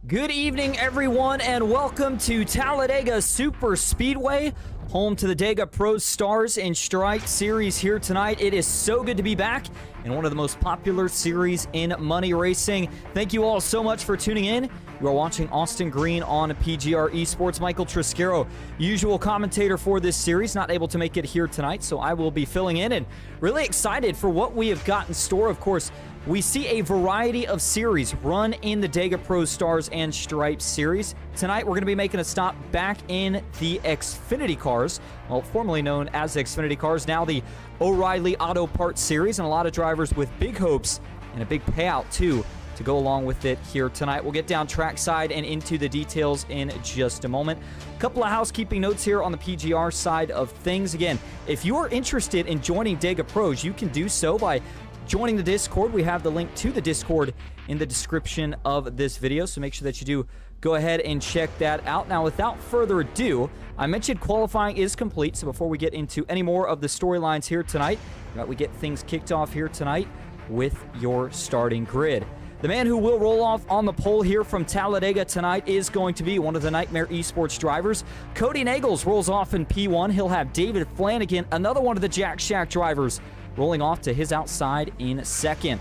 Good evening, everyone, and welcome to Talladega Superspeedway, home to the Dega Pro Stars and Stripes series here tonight. It is so good to be back in one of the most popular series in money racing. Thank you all so much for tuning in. You are watching Austin Green on PGR eSports. Michael Triscaro, usual commentator for this series, not able to make it here tonight, so I will be filling in and really excited for what we have got in store. Of course, we see a variety of series run in the Dega Pro Stars and Stripes series. Tonight, we're going to be making a stop back in the Xfinity cars, well, formerly known as the Xfinity cars, now the O'Reilly Auto Parts series, and a lot of drivers with big hopes and a big payout, too, to go along with it here tonight. We'll get down trackside and into the details in just a moment. A couple of housekeeping notes here on the PGR side of things. Again, if you are interested in joining Dega Pros, you can do so by joining the Discord. We have the link to the Discord in the description of this video, so make sure that you do go ahead and check that out. Now, without further ado, I mentioned qualifying is complete, so before we get into any more of the storylines here tonight, we get things kicked off here tonight with your starting grid. The man who will roll off on the pole here from Talladega tonight is going to be one of the Nightmare eSports drivers. Cody Nagels rolls off in P1. He'll have David Flanagan, another one of the Jack Shack drivers, rolling off to his outside in second.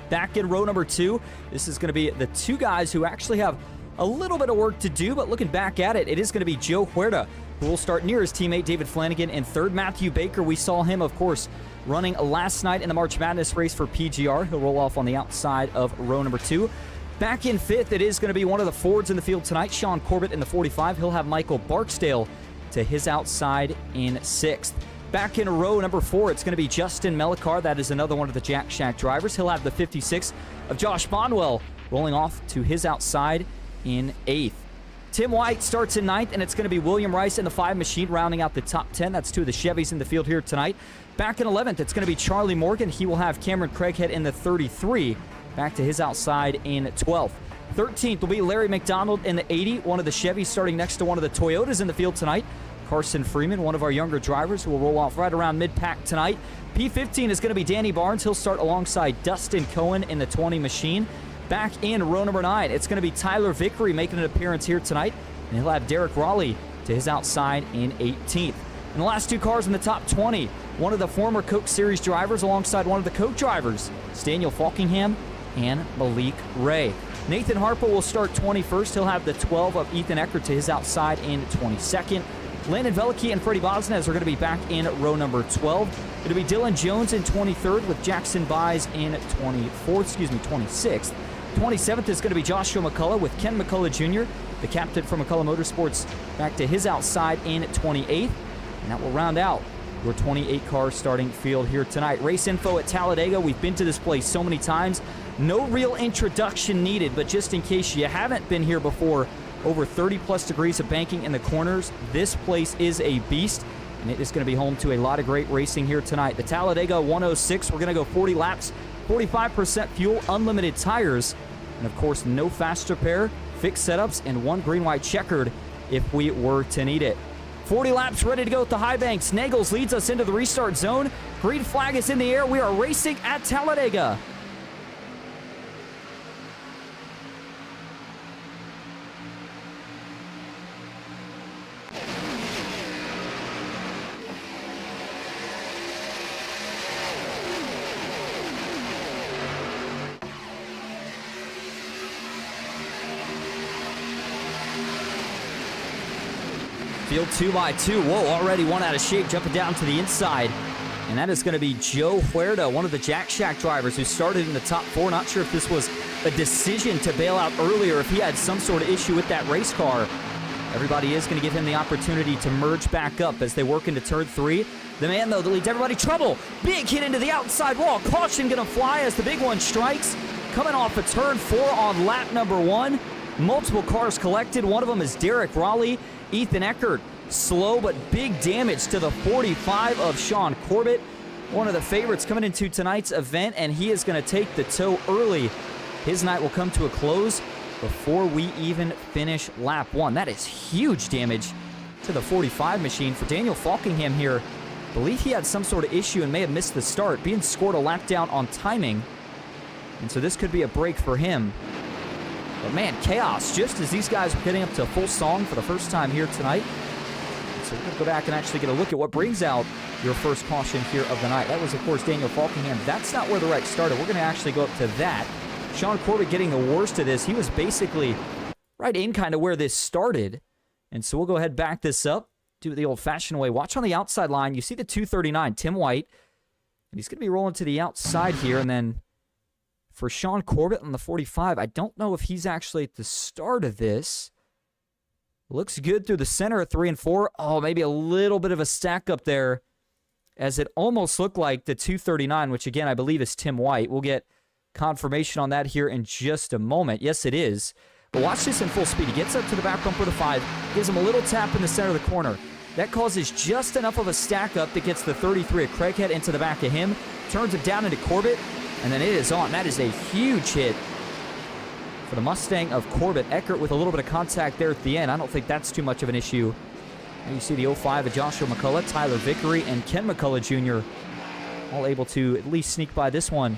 Back in row number 2, this is going to be the two guys who actually have a little bit of work to do, but looking back at it, it is going to be Joe Huerta, who will start near his teammate David Flanagan in third. Matthew Baker, we saw him, of course, running last night in the March Madness race for PGR. He'll roll off on the outside of row number 2. Back in fifth, it is going to be one of the Fords in the field tonight, Sean Corbett in the 45. He'll have Michael Barksdale to his outside in sixth. Back in row number 4, it's going to be Justin Melikar. That is another one of the Jack Shack drivers. He'll have the 56 of Josh Bonwell rolling off to his outside in 8th. Tim White starts in 9th, and it's going to be William Rice in the 5 machine rounding out the top 10. That's two of the Chevys in the field here tonight. Back in 11th, it's going to be Charlie Morgan. He will have Cameron Craighead in the 33, back to his outside in 12th. 13th will be Larry McDonald in the 80, one of the Chevys starting next to one of the Toyotas in the field tonight. Carson Freeman, one of our younger drivers, who will roll off right around mid-pack tonight. P15 is going to be Danny Barnes. He'll start alongside Dustin Cohen in the 20 machine. Back in row number 9, it's going to be Tyler Vickery making an appearance here tonight, and he'll have Derek Raleigh to his outside in 18th. And the last two cars in the top 20, one of the former Coke Series drivers alongside one of the Coke drivers, Daniel Falkingham and Malik Ray. Nathan Harper will start 21st. He'll have the 12 of Ethan Eckert to his outside in 22nd. Landon Veliky and Freddie Bosnez are going to be back in row number 12. It'll be Dylan Jones in 23rd with Jackson Byes in 26th. 27th is going to be Joshua McCullough with Ken McCullough Jr., the captain from McCullough Motorsports, back to his outside in 28th. And that will round out your 28-car starting field here tonight. Race info at Talladega. We've been to this place so many times. No real introduction needed, but just in case you haven't been here before, over 30-plus degrees of banking in the corners. This place is a beast, and it is going to be home to a lot of great racing here tonight. The Talladega 106, we're going to go 40 laps, 45% fuel, unlimited tires, and, of course, no fast repair, fixed setups, and one green-white checkered if we were to need it. 40 laps ready to go at the high banks. Nagels leads us into the restart zone. Green flag is in the air. We are racing at Talladega. Field 2x2. Whoa, already one out of shape, jumping down to the inside. And that is going to be Joe Huerta, one of the Jack Shack drivers who started in the top 4. Not sure if this was a decision to bail out earlier, if he had some sort of issue with that race car. Everybody is going to give him the opportunity to merge back up as they work into turn 3. The man, though, that leads everybody, trouble. Big hit into the outside wall. Caution going to fly as the big one strikes. Coming off of turn 4 on lap number 1. Multiple cars collected. One of them is Derek Raleigh. Ethan Eckert, slow but big damage to the 45 of Sean Corbett. One of the favorites coming into tonight's event, and he is going to take the tow early. His night will come to a close before we even finish lap 1. That is huge damage to the 45 machine for Daniel Falkingham here. I believe he had some sort of issue and may have missed the start, being scored a lap down on timing. And so this could be a break for him. But man, chaos just as these guys are getting up to a full song for the first time here tonight. So we're going to go back and actually get a look at what brings out your first caution here of the night. That was, of course, Daniel Falkingham. That's not where the wreck started. We're going to actually go up to that. Sean Corbett getting the worst of this. He was basically right in kind of where this started. And so we'll go ahead and back this up, do it the old-fashioned way. Watch on the outside line. You see the 239, Tim White. And he's going to be rolling to the outside here, and then for Sean Corbett on the 45, I don't know if he's actually at the start of this. Looks good through the center of 3 and 4. Oh, maybe a little bit of a stack up there, as it almost looked like the 239, which again I believe is Tim White. We'll get confirmation on that here in just a moment. Yes, it is. But watch this in full speed. He gets up to the back bumper of the 5, gives him a little tap in the center of the corner. That causes just enough of a stack up that gets the 33 of Craighead into the back of him, turns it down into Corbett, and then it is on. That is a huge hit for the Mustang of Corbett. Eckert with a little bit of contact there at the end. I don't think that's too much of an issue. And you see the 05 of Joshua McCullough, Tyler Vickery, and Ken McCullough Jr. all able to at least sneak by this one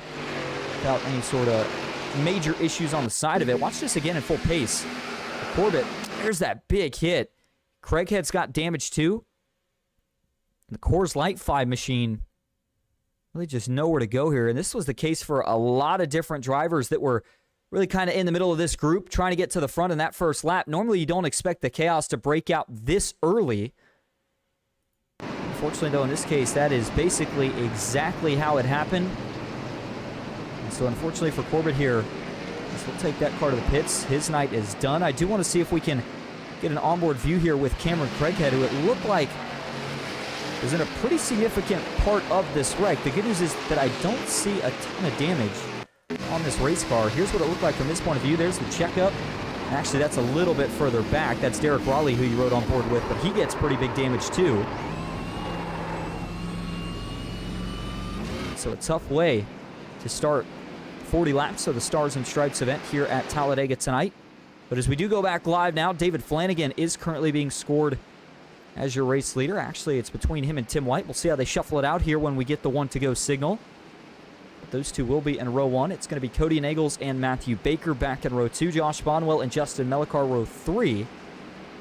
without any sort of major issues on the side of it. Watch this again in full pace. Corbett, there's that big hit. Craighead's got damage too. And the Coors Light 5 machine really just nowhere to go here. And this was the case for a lot of different drivers that were really kind of in the middle of this group, trying to get to the front in that first lap. Normally, you don't expect the chaos to break out this early. Unfortunately, though, in this case, that is basically exactly how it happened. And so, unfortunately for Corbett here, we'll take that car to the pits. His night is done. I do want to see if we can get an onboard view here with Cameron Craighead, who it looked like was in a pretty significant part of this wreck. The good news is that I don't see a ton of damage on this race car. Here's what it looked like from his point of view. There's the checkup. Actually, that's a little bit further back. That's Derek Raleigh, who you rode on board with, but he gets pretty big damage too. So a tough way to start 40 laps of the Stars and Stripes event here at Talladega tonight. But as we do go back live now, David Flanagan is currently being scored as your race leader. Actually, it's between him and Tim White. We'll see how they shuffle it out here when we get the 1-to-go signal. But those two will be in row 1. It's going to be Cody Nagels and Matthew Baker back in row 2. Josh Bonwell and Justin Melikar, row 3.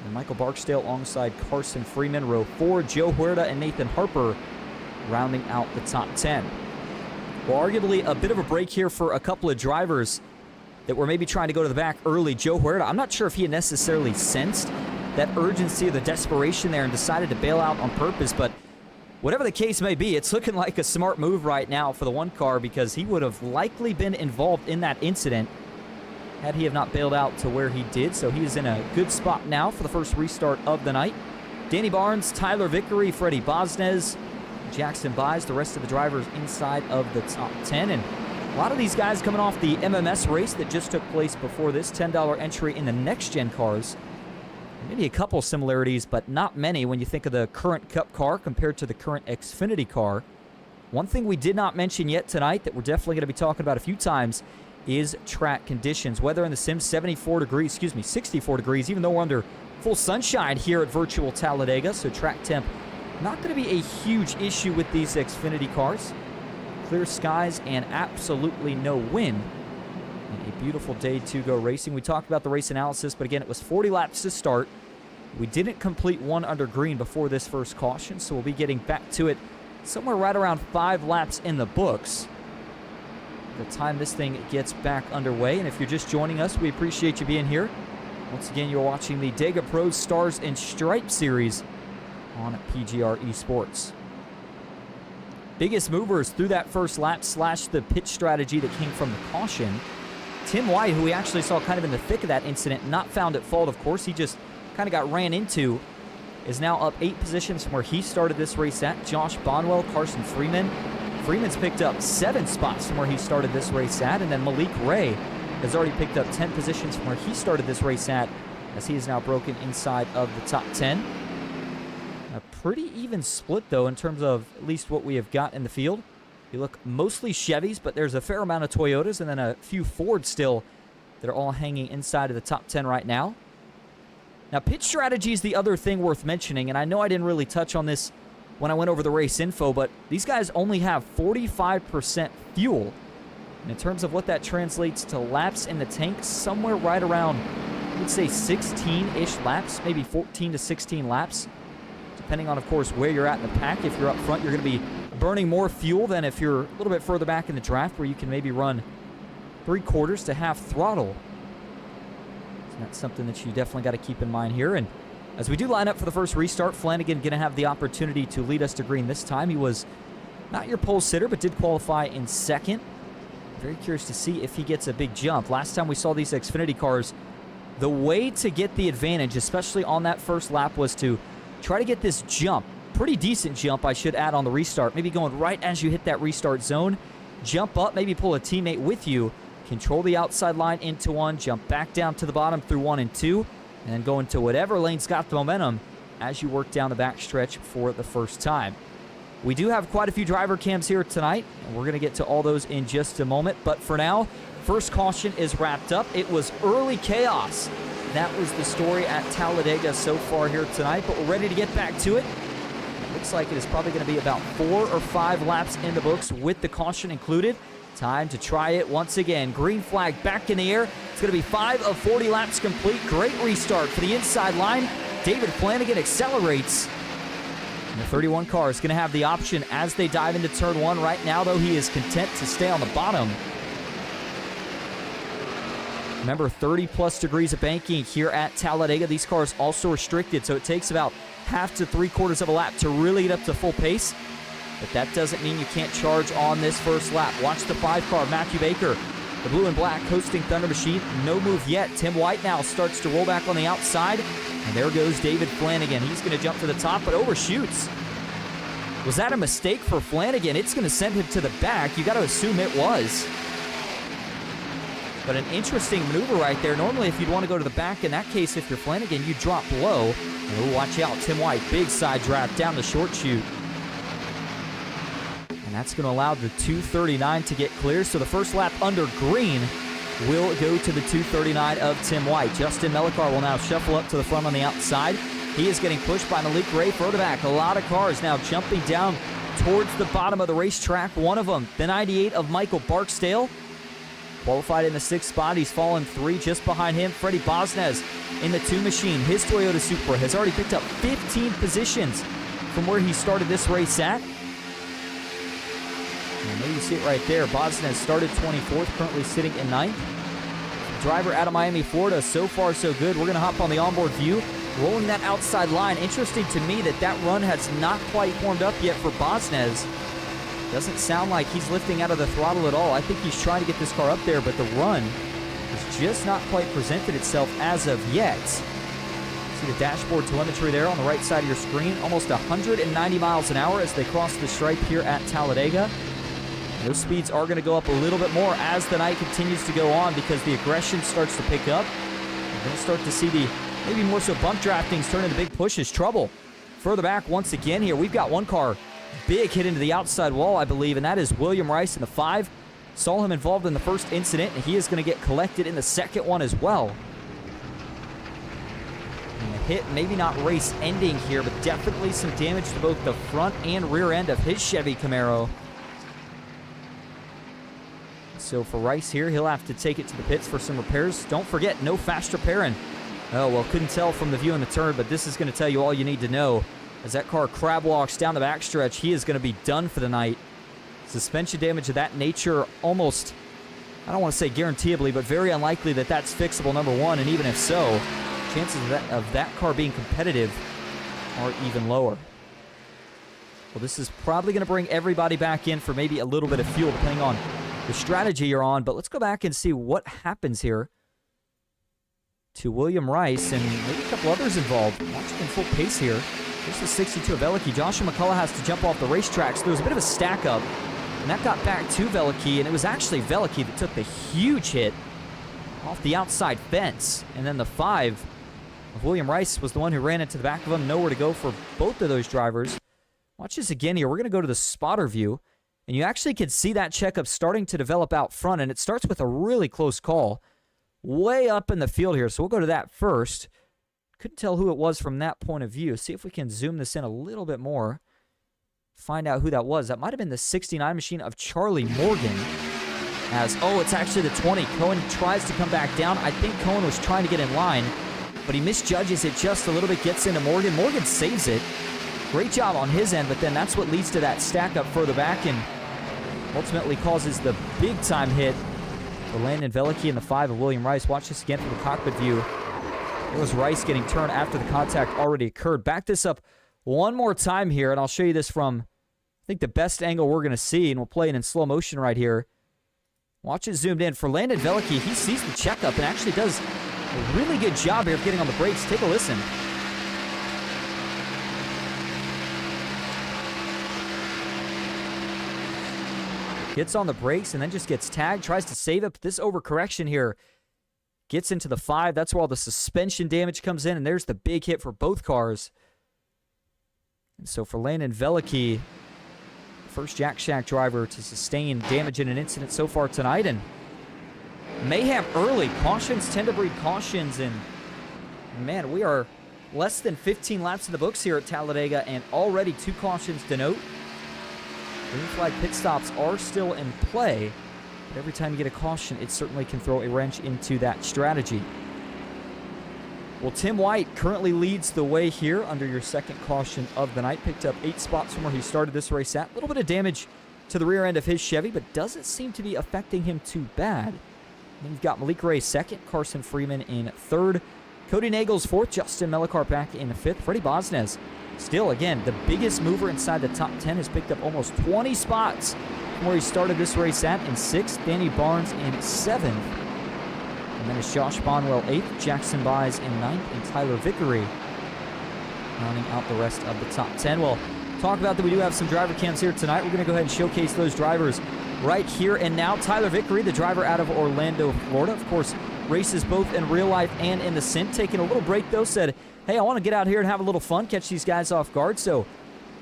And Michael Barksdale alongside Carson Freeman, row 4. Joe Huerta and Nathan Harper rounding out the top 10. Well, arguably a bit of a break here for a couple of drivers that were maybe trying to go to the back early. Joe Huerta, I'm not sure if he had necessarily sensed that urgency or the desperation there and decided to bail out on purpose, but whatever the case may be, it's looking like a smart move right now for the one car, because he would have likely been involved in that incident had he have not bailed out to where he did. So he is in a good spot now for the first restart of the night. Danny Barnes, Tyler Vickery, Freddie Bosnez, Jackson Buys, the rest of the drivers inside of the top 10. And a lot of these guys coming off the MMS race that just took place before this, $10 entry in the next-gen cars. Maybe a couple similarities, but not many when you think of the current Cup car compared to the current Xfinity car. One thing we did not mention yet tonight that we're definitely going to be talking about a few times is track conditions. Weather in the sim, 64 degrees, even though we're under full sunshine here at virtual Talladega, so track temp not going to be a huge issue with these Xfinity cars. Clear skies and absolutely no wind. And a beautiful day to go racing. We talked about the race analysis, but again, it was 40 laps to start. We didn't complete one under green before this first caution, so we'll be getting back to it somewhere right around 5 laps in the books. The time this thing gets back underway. And if you're just joining us, we appreciate you being here. Once again, you're watching the Dega Pro Stars and Stripes series on PGR eSports. Biggest movers through that first lap / the pit strategy that came from the caution. Tim White, who we actually saw kind of in the thick of that incident, not found at fault, of course. He just kind of got ran into, is now up 8 positions from where he started this race at. Josh Bonwell, Carson Freeman. Freeman's picked up 7 spots from where he started this race at, and then Malik Ray has already picked up 10 positions from where he started this race at, as he is now broken inside of the top 10. A pretty even split, though, in terms of at least what we have got in the field. You look mostly Chevys, but there's a fair amount of Toyotas and then a few Fords still that are all hanging inside of the top 10 right now. Now, pit strategy is the other thing worth mentioning, and I know I didn't really touch on this when I went over the race info, but these guys only have 45% fuel. And in terms of what that translates to laps in the tank, somewhere right around, I would say 16-ish laps, maybe 14 to 16 laps, depending on, of course, where you're at in the pack. If you're up front, you're going to be burning more fuel than if you're a little bit further back in the draft, where you can maybe run 3/4 to half throttle. So that's something that you definitely got to keep in mind here. And as we do line up for the first restart, Flanagan going to have the opportunity to lead us to green this time. He was not your pole sitter, but did qualify in second. Very curious to see if he gets a big jump. Last time we saw these Xfinity cars, the way to get the advantage, especially on that first lap, was to try to get this jump. Pretty decent jump, I should add, on the restart. Maybe going right as you hit that restart zone. Jump up, maybe pull a teammate with you. Control the outside line into 1. Jump back down to the bottom through 1 and 2. And then go into whatever lane's got the momentum as you work down the backstretch for the first time. We do have quite a few driver cams here tonight, and we're going to get to all those in just a moment. But for now, first caution is wrapped up. It was early chaos. That was the story at Talladega so far here tonight, but we're ready to get back to it. It looks like it is probably going to be about 4 or 5 laps in the books with the caution included. Time to try it once again. Green flag back in the air. It's going to be 5 of 40 laps complete. Great restart for the inside line. David Flanagan accelerates. And the 31 car is going to have the option as they dive into turn 1. Right now, though, he is content to stay on the bottom. Remember, 30-plus degrees of banking here at Talladega. These cars also restricted, so it takes about half to 3/4 of a lap to really get up to full pace. But that doesn't mean you can't charge on this first lap. Watch the 5 car, Matthew Baker, the blue and black hosting Thunder Machine. No move yet. Tim White now starts to roll back on the outside. And there goes David Flanagan. He's going to jump to the top, but overshoots. Was that a mistake for Flanagan? It's going to send him to the back. You got to assume it was. But an interesting maneuver right there. Normally, if you'd want to go to the back, in that case, if you're Flanagan, you drop low. And watch out, Tim White, big side draft down the short chute. And that's going to allow the 239 to get clear. So the first lap under green will go to the 239 of Tim White. Justin Melikar will now shuffle up to the front on the outside. He is getting pushed by Malik Ray further back. A lot of cars now jumping down towards the bottom of the racetrack. One of them, the 98 of Michael Barksdale. Qualified in the 6th spot. He's fallen 3 just behind him. Freddie Bosnez in the 2 machine. His Toyota Supra has already picked up 15 positions from where he started this race at. And there you see it right there. Bosnez started 24th, currently sitting in 9th. Driver out of Miami, Florida. So far, so good. We're going to hop on the onboard view. Rolling that outside line. Interesting to me that that run has not quite formed up yet for Bosnez. Doesn't sound like he's lifting out of the throttle at all. I think he's trying to get this car up there, but the run has just not quite presented itself as of yet. See the dashboard telemetry there on the right side of your screen. Almost 190 miles an hour as they cross the stripe here at Talladega. Those speeds are going to go up a little bit more as the night continues to go on because the aggression starts to pick up. We're going to start to see the maybe more so bump draftings turn into big pushes. Trouble further back once again here. We've got one car big hit into the outside wall, I believe, and that is William Rice in the 5. Saw him involved in the first incident, and he is going to get collected in the second one as well. And hit. Maybe not race ending here, but definitely some damage to both the front and rear end of his Chevy Camaro. So for Rice here, he'll have to take it to the pits for some repairs. Don't forget, no fast repairing. Oh, well, couldn't tell from the view in the turn, but this is going to tell you all you need to know. As that car crab walks down the backstretch, he is going to be done for the night. Suspension damage of that nature, almost, I don't want to say guaranteeably, but very unlikely that that's fixable, number one. And even if so, chances of that car being competitive are even lower. Well, this is probably going to bring everybody back in for maybe a little bit of fuel, depending on the strategy you're on. But let's go back and see what happens here to William Rice and maybe a couple others involved. Watching in full pace here. This is 62 of Veliky. Joshua McCullough has to jump off the racetrack, so there was a bit of a stack up. And that got back to Veliky, and it was actually Veliky that took the huge hit off the outside fence. And then the 5 of William Rice was the one who ran into the back of him. Nowhere to go for both of those drivers. Watch this again here. We're going to go to the spotter view, and you actually can see that checkup starting to develop out front, and it starts with a really close call way up in the field here. So we'll go to that first. Couldn't tell who it was from that point of view. See if we can zoom this in a little bit more. Find out who that was. That might have been the 69 machine of Charlie Morgan. Oh, it's actually the 20. Cohen tries to come back down. I think Cohen was trying to get in line, but he misjudges it just a little bit, gets into Morgan. Morgan saves it. Great job on his end, but then that's what leads to that stack up further back and ultimately causes the big-time hit for Landon Veliky and the 5 of William Rice. Watch this again from the cockpit view. It was Rice getting turned after the contact already occurred. Back this up one more time here, and I'll show you this from, I think, the best angle we're going to see, and we'll play it in slow motion right here. Watch it zoomed in. For Landon Veliky, he sees the checkup and actually does a really good job here of getting on the brakes. Take a listen. Gets on the brakes and then just gets tagged, tries to save it, but this overcorrection here gets into the 5. That's where all the suspension damage comes in, and there's the big hit for both cars. And so for Landon Veliky, first Jack Shack driver to sustain damage in an incident so far tonight, and mayhem early. Cautions tend to breed cautions, and man, we are less than 15 laps in the books here at Talladega, and already 2 cautions denote. Green flag pit stops are still in play, but every time you get a caution, it certainly can throw a wrench into that strategy. Well, Tim White currently leads the way here under your second caution of the night. Picked up 8 spots from where he started this race at. A little bit of damage to the rear end of his Chevy, but doesn't seem to be affecting him too bad. Then you've got Malik Ray second, Carson Freeman in third, Cody Nagels fourth, Justin Melikar back in fifth, Freddie Bosnez. Still, again, the biggest mover inside the top 10 has picked up almost 20 spots from where he started this race at in 6th, Danny Barnes in 7th. And then it's Josh Bonwell 8th, Jackson Buys in 9th, and Tyler Vickery rounding out the rest of the top 10. We'll talk about that we do have some driver cams here tonight. We're going to go ahead and showcase those drivers right here and now. Tyler Vickery, the driver out of Orlando, Florida, of course, races both in real life and in the sim. Taking a little break, though, said, hey, I want to get out here and have a little fun, catch these guys off guard. So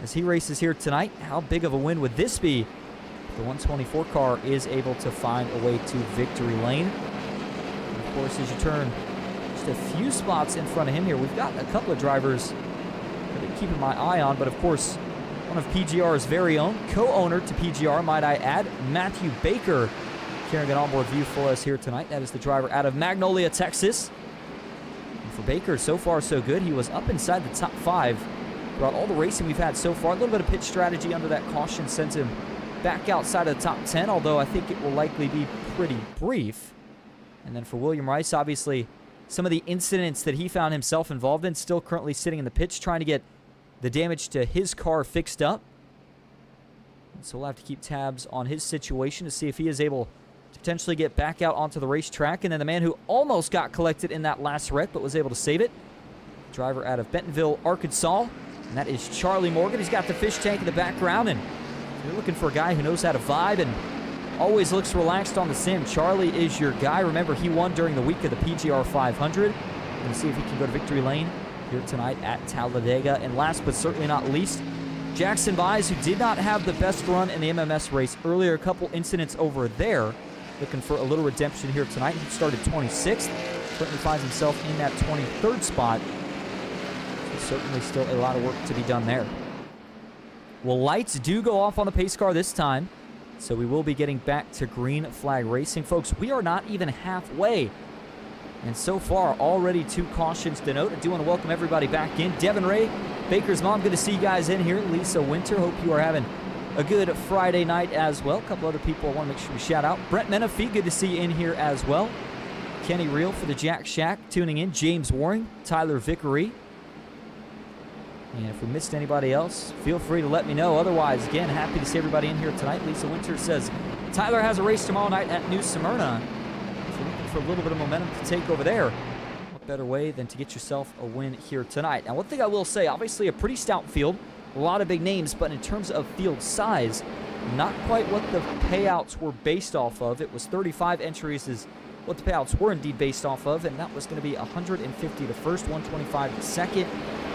as he races here tonight, how big of a win would this be if the 124 car is able to find a way to victory lane? And of course, as you turn just a few spots in front of him here, we've got a couple of drivers that I've been keeping my eye on, but of course, one of PGR's very own, co-owner to PGR, might I add, Matthew Baker, carrying an onboard view for us here tonight. That is the driver out of Magnolia, Texas. And for Baker, so far so good. He was up inside the top 5 throughout all the racing we've had so far. A little bit of pit strategy under that caution sends him back outside of the top 10, although I think it will likely be pretty brief. And then for William Rice, obviously, some of the incidents that he found himself involved in, still currently sitting in the pits, trying to get the damage to his car fixed up. And so we'll have to keep tabs on his situation to see if he is able to potentially get back out onto the racetrack. And then the man who almost got collected in that last wreck but was able to save it, driver out of Bentonville, Arkansas, and that is Charlie Morgan. He's got the fish tank in the background, and if you're looking for a guy who knows how to vibe and always looks relaxed on the sim, Charlie is your guy. Remember, he won during the week of the PGR 500. We're going to see if he can go to victory lane here tonight at Talladega. And last but certainly not least, Jackson Buys, who did not have the best run in the MMS race earlier. A couple incidents over there. Looking for a little redemption here tonight. He started 26th. Currently finds himself in that 23rd spot. certainly still a lot of work to be done there. Well, lights do go off on the pace car this time, so we will be getting back to green flag racing. Folks, we are not even halfway. And so far, already 2 cautions to note. I do want to welcome everybody back in. Devin Ray, Baker's mom, good to see you guys in here. Lisa Winter, hope you are having a good Friday night as well. A couple other people I want to make sure we shout out. Brent Menifee, good to see you in here as well. Kenny Reel for the Jack Shack tuning in. James Waring, Tyler Vickery. And if we missed anybody else, feel free to let me know. Otherwise, again, happy to see everybody in here tonight. Lisa Winter says, Tyler has a race tomorrow night at New Smyrna. If you're looking for a little bit of momentum to take over there, what better way than to get yourself a win here tonight? Now, one thing I will say, obviously a pretty stout field, a lot of big names, but in terms of field size, not quite what the payouts were based off of. It was 35 entries is what the payouts were indeed based off of, and that was going to be 150 to first, 125 to second,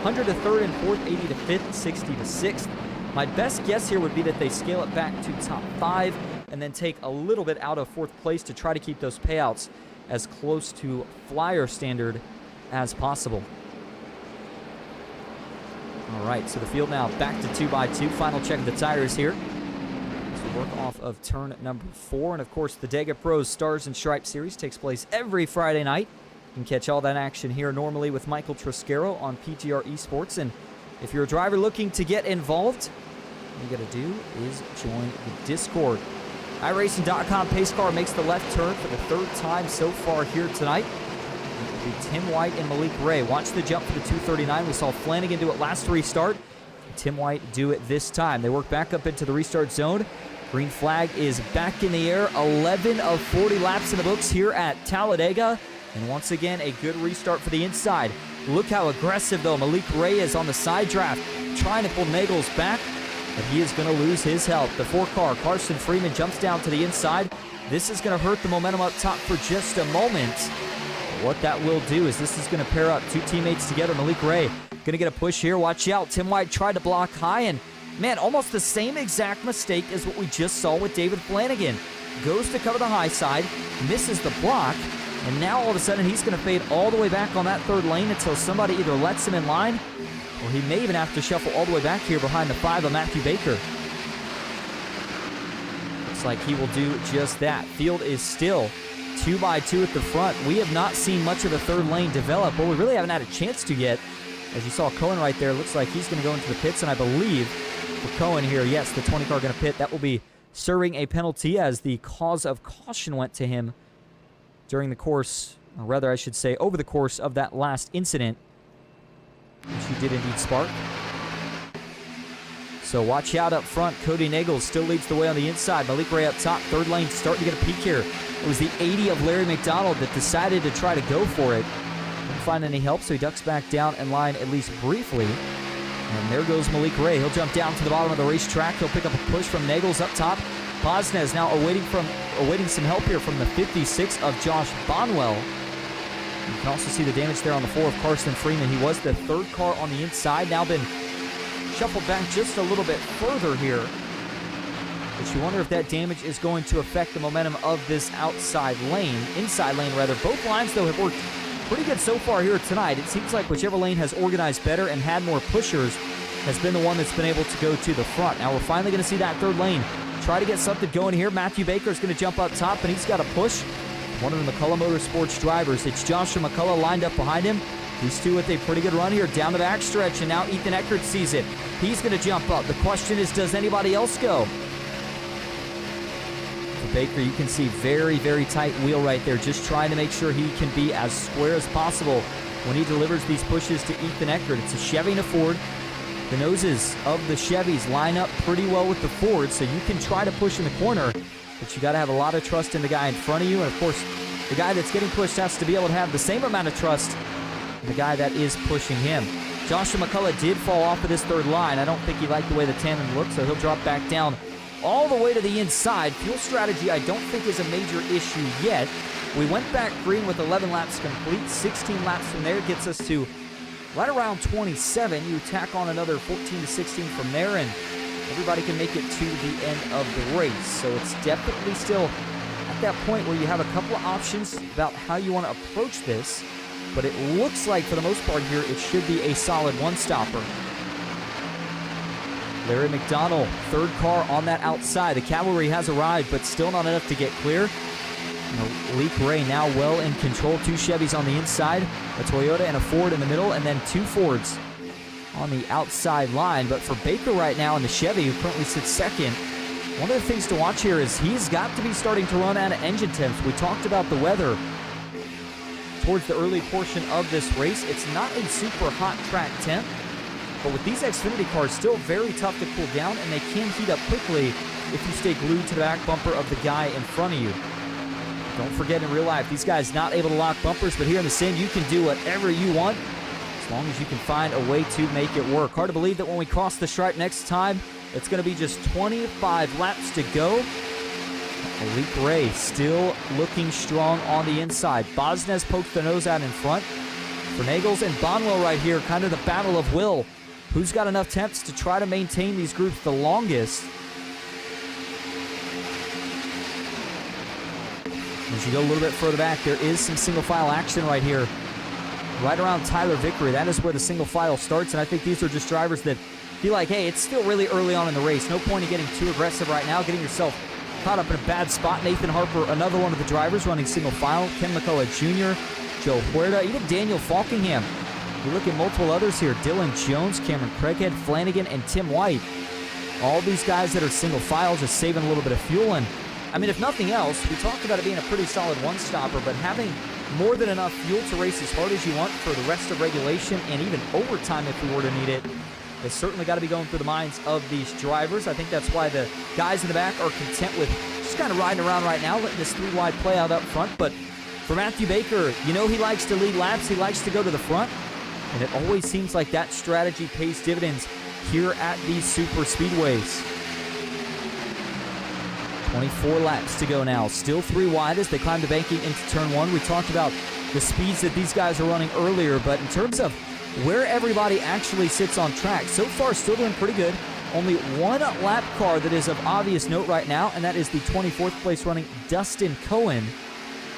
100 to third and fourth, 80 to fifth, 60 to sixth. My best guess here would be that they scale it back to top 5 and then take a little bit out of 4th place to try to keep those payouts as close to flyer standard as possible. All right, so the field now back to 2x2. Final check of the tires here. So work off of turn number 4. And, of course, the Dega Pros Stars and Stripes Series takes place every Friday night. You can catch all that action here normally with Michael Triscaro on PGR eSports. And if you're a driver looking to get involved, all you got to do is join the Discord. iRacing.com pace car makes the left turn for the 3rd time so far here tonight. It will be Tim White and Malik Ray. Watch the jump for the 239. We saw Flanagan do it last restart. Tim White do it this time. They work back up into the restart zone. Green flag is back in the air. 11 of 40 laps in the books here at Talladega. And once again, a good restart for the inside. Look how aggressive, though, Malik Ray is on the side draft, trying to pull Nagels back, but he is going to lose his health. The 4-car, Carson Freeman, jumps down to the inside. This is going to hurt the momentum up top for just a moment. But what that will do is this is going to pair up 2 teammates together. Malik Ray going to get a push here. Watch out. Tim White tried to block high, and, man, almost the same exact mistake as what we just saw with David Flanagan. Goes to cover the high side, misses the block, and now all of a sudden he's going to fade all the way back on that 3rd lane until somebody either lets him in line, or he may even have to shuffle all the way back here behind the 5 of Matthew Baker. Looks like he will do just that. Field is still 2x2 at the front. We have not seen much of the 3rd lane develop. Well, we really haven't had a chance to yet. As you saw Cohen right there, looks like he's going to go into the pits, and I believe for Cohen here, yes, the 20 car going to pit. That will be serving a penalty as the cause of caution went to him during the course, or rather I should say over the course of that last incident, which he did indeed spark. So watch out up front. Cody Nagels still leads the way on the inside. Malik Ray up top. 3rd lane starting to get a peek here. It was the 80 of Larry McDonald that decided to try to go for it. Couldn't find any help, so he ducks back down in line at least briefly. And there goes Malik Ray. He'll jump down to the bottom of the racetrack. He'll pick up a push from Nagels up top. Bosnez now awaiting some help here from the 56 of Josh Bonwell. You can also see the damage there on the 4 of Carson Freeman. He was the 3rd car on the inside, now been shuffled back just a little bit further here. But you wonder if that damage is going to affect the momentum of this inside lane rather. Both lines, though, have worked pretty good so far here tonight. It seems like whichever lane has organized better and had more pushers has been the one that's been able to go to the front. Now we're finally going to see that 3rd lane try to get something going here. Matthew Baker is going to jump up top, and he's got a push. One of the McCullough Motorsports drivers. It's Joshua McCullough lined up behind him. These two with a pretty good run here down the back stretch, and now Ethan Eckert sees it. He's going to jump up. The question is, does anybody else go? For Baker, you can see very, very tight wheel right there, just trying to make sure he can be as square as possible when he delivers these pushes to Ethan Eckert. It's a Chevy and a Ford. The noses of the Chevys line up pretty well with the Ford, so you can try to push in the corner, but you got to have a lot of trust in the guy in front of you. And, of course, the guy that's getting pushed has to be able to have the same amount of trust in the guy that is pushing him. Joshua McCullough did fall off of this 3rd line. I don't think he liked the way the tandem looked, so he'll drop back down all the way to the inside. Fuel strategy I don't think is a major issue yet. We went back green with 11 laps complete. 16 laps from there gets us to right around 27. You tack on another 14 to 16 from there, and everybody can make it to the end of the race. So it's definitely still at that point where you have a couple of options about how you want to approach this. but it looks like for the most part here, it should be a solid one-stopper. Larry McDonald, third car on that outside. The cavalry has arrived, but still not enough to get clear. Malik Ray now well in control. Two Chevys on the inside, a Toyota and a Ford in the middle, and then two Fords on the outside line. But for Baker right now in the Chevy, who currently sits second, one of the things to watch here is he's got to be starting to run out of engine temps. We talked about the weather towards the early portion of this race. It's not a super hot track temp, but with these Xfinity cars, still very tough to cool down, and they can heat up quickly if you stay glued to the back bumper of the guy in front of you. Don't forget, in real life, these guys not able to lock bumpers, but here in the sim, you can do whatever you want as long as you can find a way to make it work. Hard to believe that when we cross the stripe next time, it's going to be just 25 laps to go. Malik Ray still looking strong on the inside. Bosnes pokes their nose out in front. Vernagels and Bonwell right here, kind of the battle of will. Who's got enough temps to try to maintain these groups the longest? As you go a little bit further back, there is some single file action right here. Right around Tyler Vickery. That is where the single file starts, and I think these are just drivers that feel like, hey, it's still really early on in the race. No point in getting too aggressive right now, getting yourself caught up in a bad spot. Nathan Harper, another one of the drivers running single file. Ken McCullough Jr., Joe Huerta, even Daniel Falkingham. You look at multiple others here. Dylan Jones, Cameron Craighead, Flanagan, and Tim White. All these guys that are single file just saving a little bit of fuel. And I mean, if nothing else, we talked about it being a pretty solid one-stopper, but having more than enough fuel to race as hard as you want for the rest of regulation and even overtime if we were to need it, has certainly got to be going through the minds of these drivers. I think that's why the guys in the back are content with just kind of riding around right now, letting this three-wide play out up front. But for Matthew Baker, you know he likes to lead laps. He likes to go to the front. And it always seems like that strategy pays dividends here at these super speedways. 24 laps to go now. Still three wide as they climb the banking into turn one. We talked about the speeds that these guys are running earlier, but in terms of where everybody actually sits on track, so far still doing pretty good. Only one lap car that is of obvious note right now, and that is the 24th place running Dustin Cohen,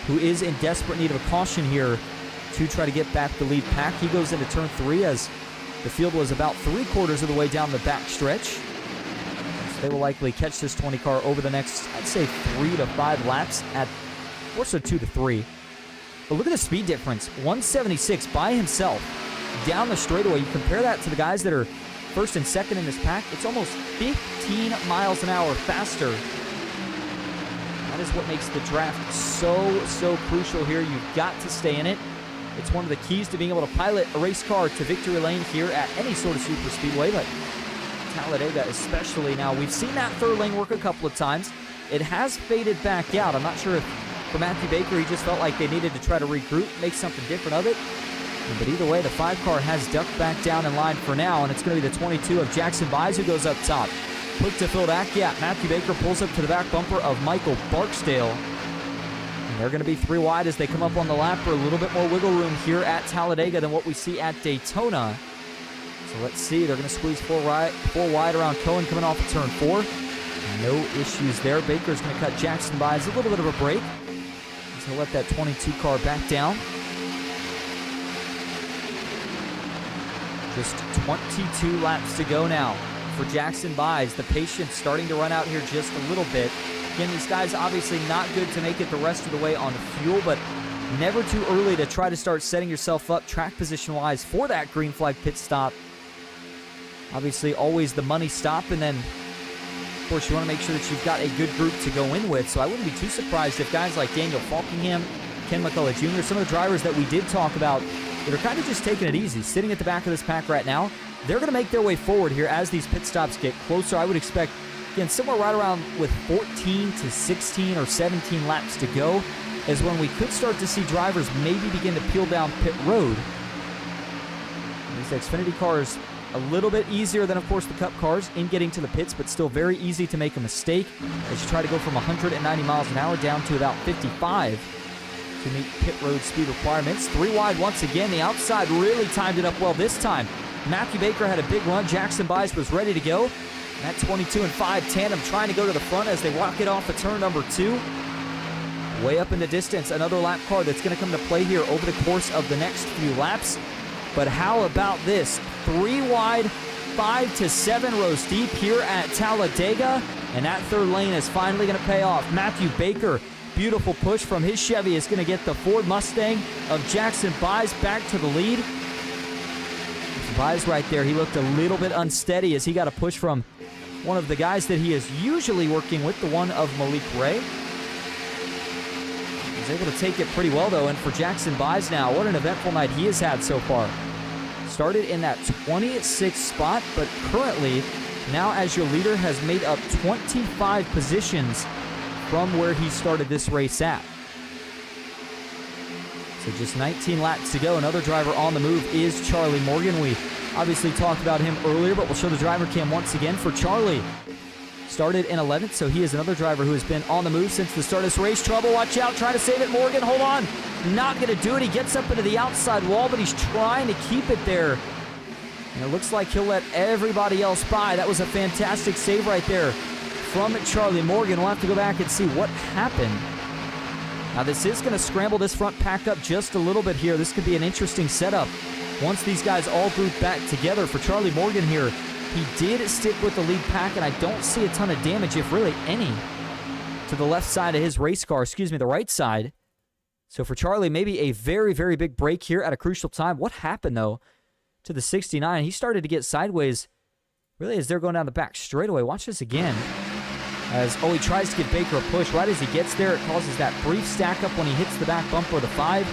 who is in desperate need of a caution here to try to get back the lead pack. He goes into turn three as the field was about 3/4 of the way down the back stretch. So they will likely catch this 20 car over the next, I'd say, 3 to 5 laps at, or so 2 to 3. But look at the speed difference, 176 by himself down the straightaway. You compare that to the guys that are first and second in this pack, it's almost 15 miles an hour faster. That is what makes the draft so crucial here. You've got to stay in it. It's one of the keys to being able to pilot a race car to victory lane here at any sort of super speedway, but Talladega especially. Now, we've seen that third lane work a couple of times. It has faded back out. I'm not sure if for Matthew Baker, he just felt like they needed to try to regroup, make something different of it. But either way, the 5 car has ducked back down in line for now, and it's going to be the 22 of Jackson Byes who goes up top. Quick to fill that gap. Matthew Baker pulls up to the back bumper of Michael Barksdale. And they're going to be 3 wide as they come up on the lap for a little bit more wiggle room here at Talladega than what we see at Daytona. So let's see. They're going to squeeze 4 wide around Cohen coming off of turn 4. No issues there. Baker's going to cut Jackson Byes a little bit of a break. He's going to let that 22 car back down. Just 22 laps to go now for Jackson Byes. The patience starting to run out here just a little bit. Again, these guys obviously not good to make it the rest of the way on fuel, but never too early to try to start setting yourself up track position-wise for that green flag pit stop. Obviously, always the money stop, and then, of course, you want to make sure that you've got a good group to go in with. So I wouldn't be too surprised if guys like Daniel Falkingham, Ken McCullough Jr., some of the drivers that we did talk about that are kind of just taking it easy, sitting at the back of this pack right now, they're going to make their way forward here as these pit stops get closer. I would expect, again, somewhere right around with 14 to 16 or 17 laps to go is when we could start to see drivers maybe begin to peel down pit road. These Xfinity cars, a little bit easier than, of course, the Cup cars in getting to the pits, but still very easy to make a mistake as you try to go from 190 miles an hour down to about 55 to meet pit road speed requirements. 3 wide once again. The outside really timed it up well this time. Matthew Baker had a big run. Jackson Byes was ready to go. That 22 and 5 tandem trying to go to the front as they walk it off of turn number 2. way up in the distance. Another lap car that's going to come to play here over the course of the next few laps. But how about this? 3 wide, 5 to 7 rows deep here at Talladega. And that third lane is finally going to pay off. Matthew Baker, beautiful push from his Chevy, is going to get the Ford Mustang of Jackson Byes back to the lead. Byes right there, he looked a little bit unsteady as he got a push from one of the guys that he is usually working with, the one of Malik Ray. He's able to take it pretty well, though, and for Jackson Byes now, what an eventful night he has had so far. Started in that 26th spot, but currently, now as your leader, has made up 25 positions from where he started this race at. So just 19 laps to go. Another driver on the move is Charlie Morgan. We obviously talked about him earlier, but we'll show the driver cam once again for Charlie. Started in 11th, so he is another driver who has been on the move since the start of this race. Trouble, watch out, trying to save it. Morgan, hold on. Not going to do it. He gets up into the outside wall, but he's trying to keep it there. And it looks like he'll let everybody else by. That was a fantastic save right there from Charlie Morgan. We'll have to go back and see what happened. Now, this is going to scramble this front pack up just a little bit here. This could be an interesting setup once these guys all group back together. For Charlie Morgan here, he did stick with the lead pack, and I don't see a ton of damage, if really any, to the left side of his race car. Excuse me, the right side. So for Charlie, maybe a very, very big break here at a crucial time. What happened, though, to the 69? He started to get sideways, really, as they're going down the back straightaway. Watch this again. He tries to give Baker a push. Right as he gets there, it causes that brief stack up when he hits the back bumper of the 5.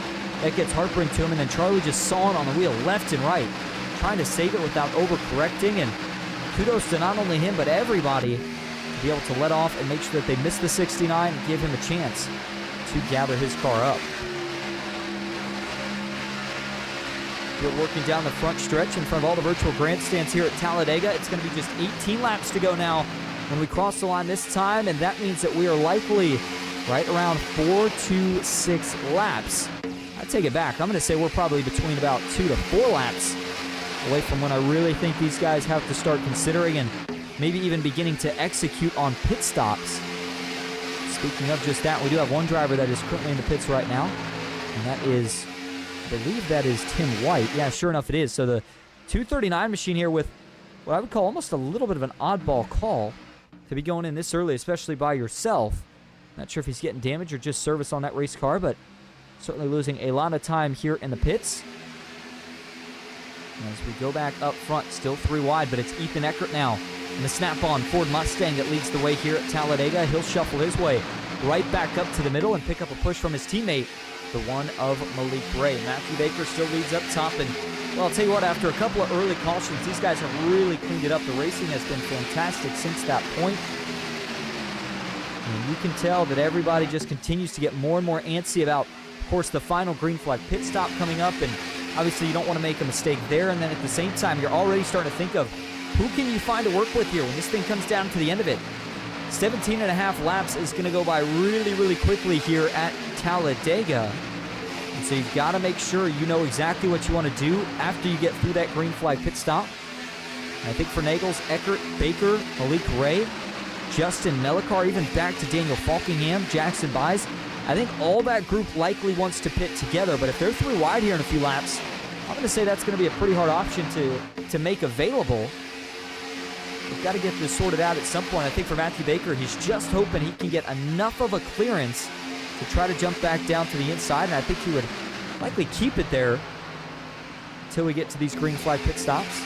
That gets heartburn to him, and then Charlie just sawing on the wheel left and right, trying to save it without overcorrecting. And kudos to not only him, but everybody to be able to let off and make sure that they miss the 69 and give him a chance to gather his car up. We're working down the front stretch in front of all the virtual grandstands here at Talladega. It's going to be just 18 laps to go now when we cross the line this time, and that means that we are likely right around 4 to 6 laps. I take it back. I'm going to say we're probably between about 2 to 4 laps away from when I really think these guys have to start considering and maybe even beginning to execute on pit stops. Speaking of just that, we do have one driver that is currently in the pits right now, and that is, I believe that is Tim White. Yeah, sure enough it is. So the 239 machine here with what I would call almost a little bit of an oddball call to be going in this early, especially by yourself. Not sure if he's getting damage or just service on that race car, but certainly losing a lot of time here in the pits. As we go back up front, still 3 wide, but it's Ethan Eckert now in the snap-on Ford Mustang that leads the way here at Talladega. He'll shuffle his way right back up to the middle and pick up a push from his teammate, the one of Malik Ray. Matthew Baker still leads up top, and, well, I'll tell you what, after a couple of early cautions, these guys have really cleaned it up. The racing has been fantastic since that point. And you can tell that everybody just continues to get more and more antsy about, of course, the final green flag pit stop coming up, and obviously you don't want to make a mistake there, and then at the same time, you're already starting to think of who can you find to work with here when this thing comes down to the end of it. 17 and a half laps is going to go by really, really quickly here at Talladega. And so you've got to make sure you know exactly what you want to do after you get through that green flag pit stop. And I think for Nagels, Eckert, Baker, Malik Ray, Justin Melikar, even back to Daniel Falkingham, Jackson Byes, I think all that group likely wants to pit together, but if they're 3 wide here in a few laps, I'm going to say that's going to be a pretty hard option to make available. We've got to get this sorted out at some point. I think for Matthew Baker, he's just hoping he can get enough of a clearance to try to jump back down to the inside, and I think he would likely keep it there until we get to these green flag pit stops.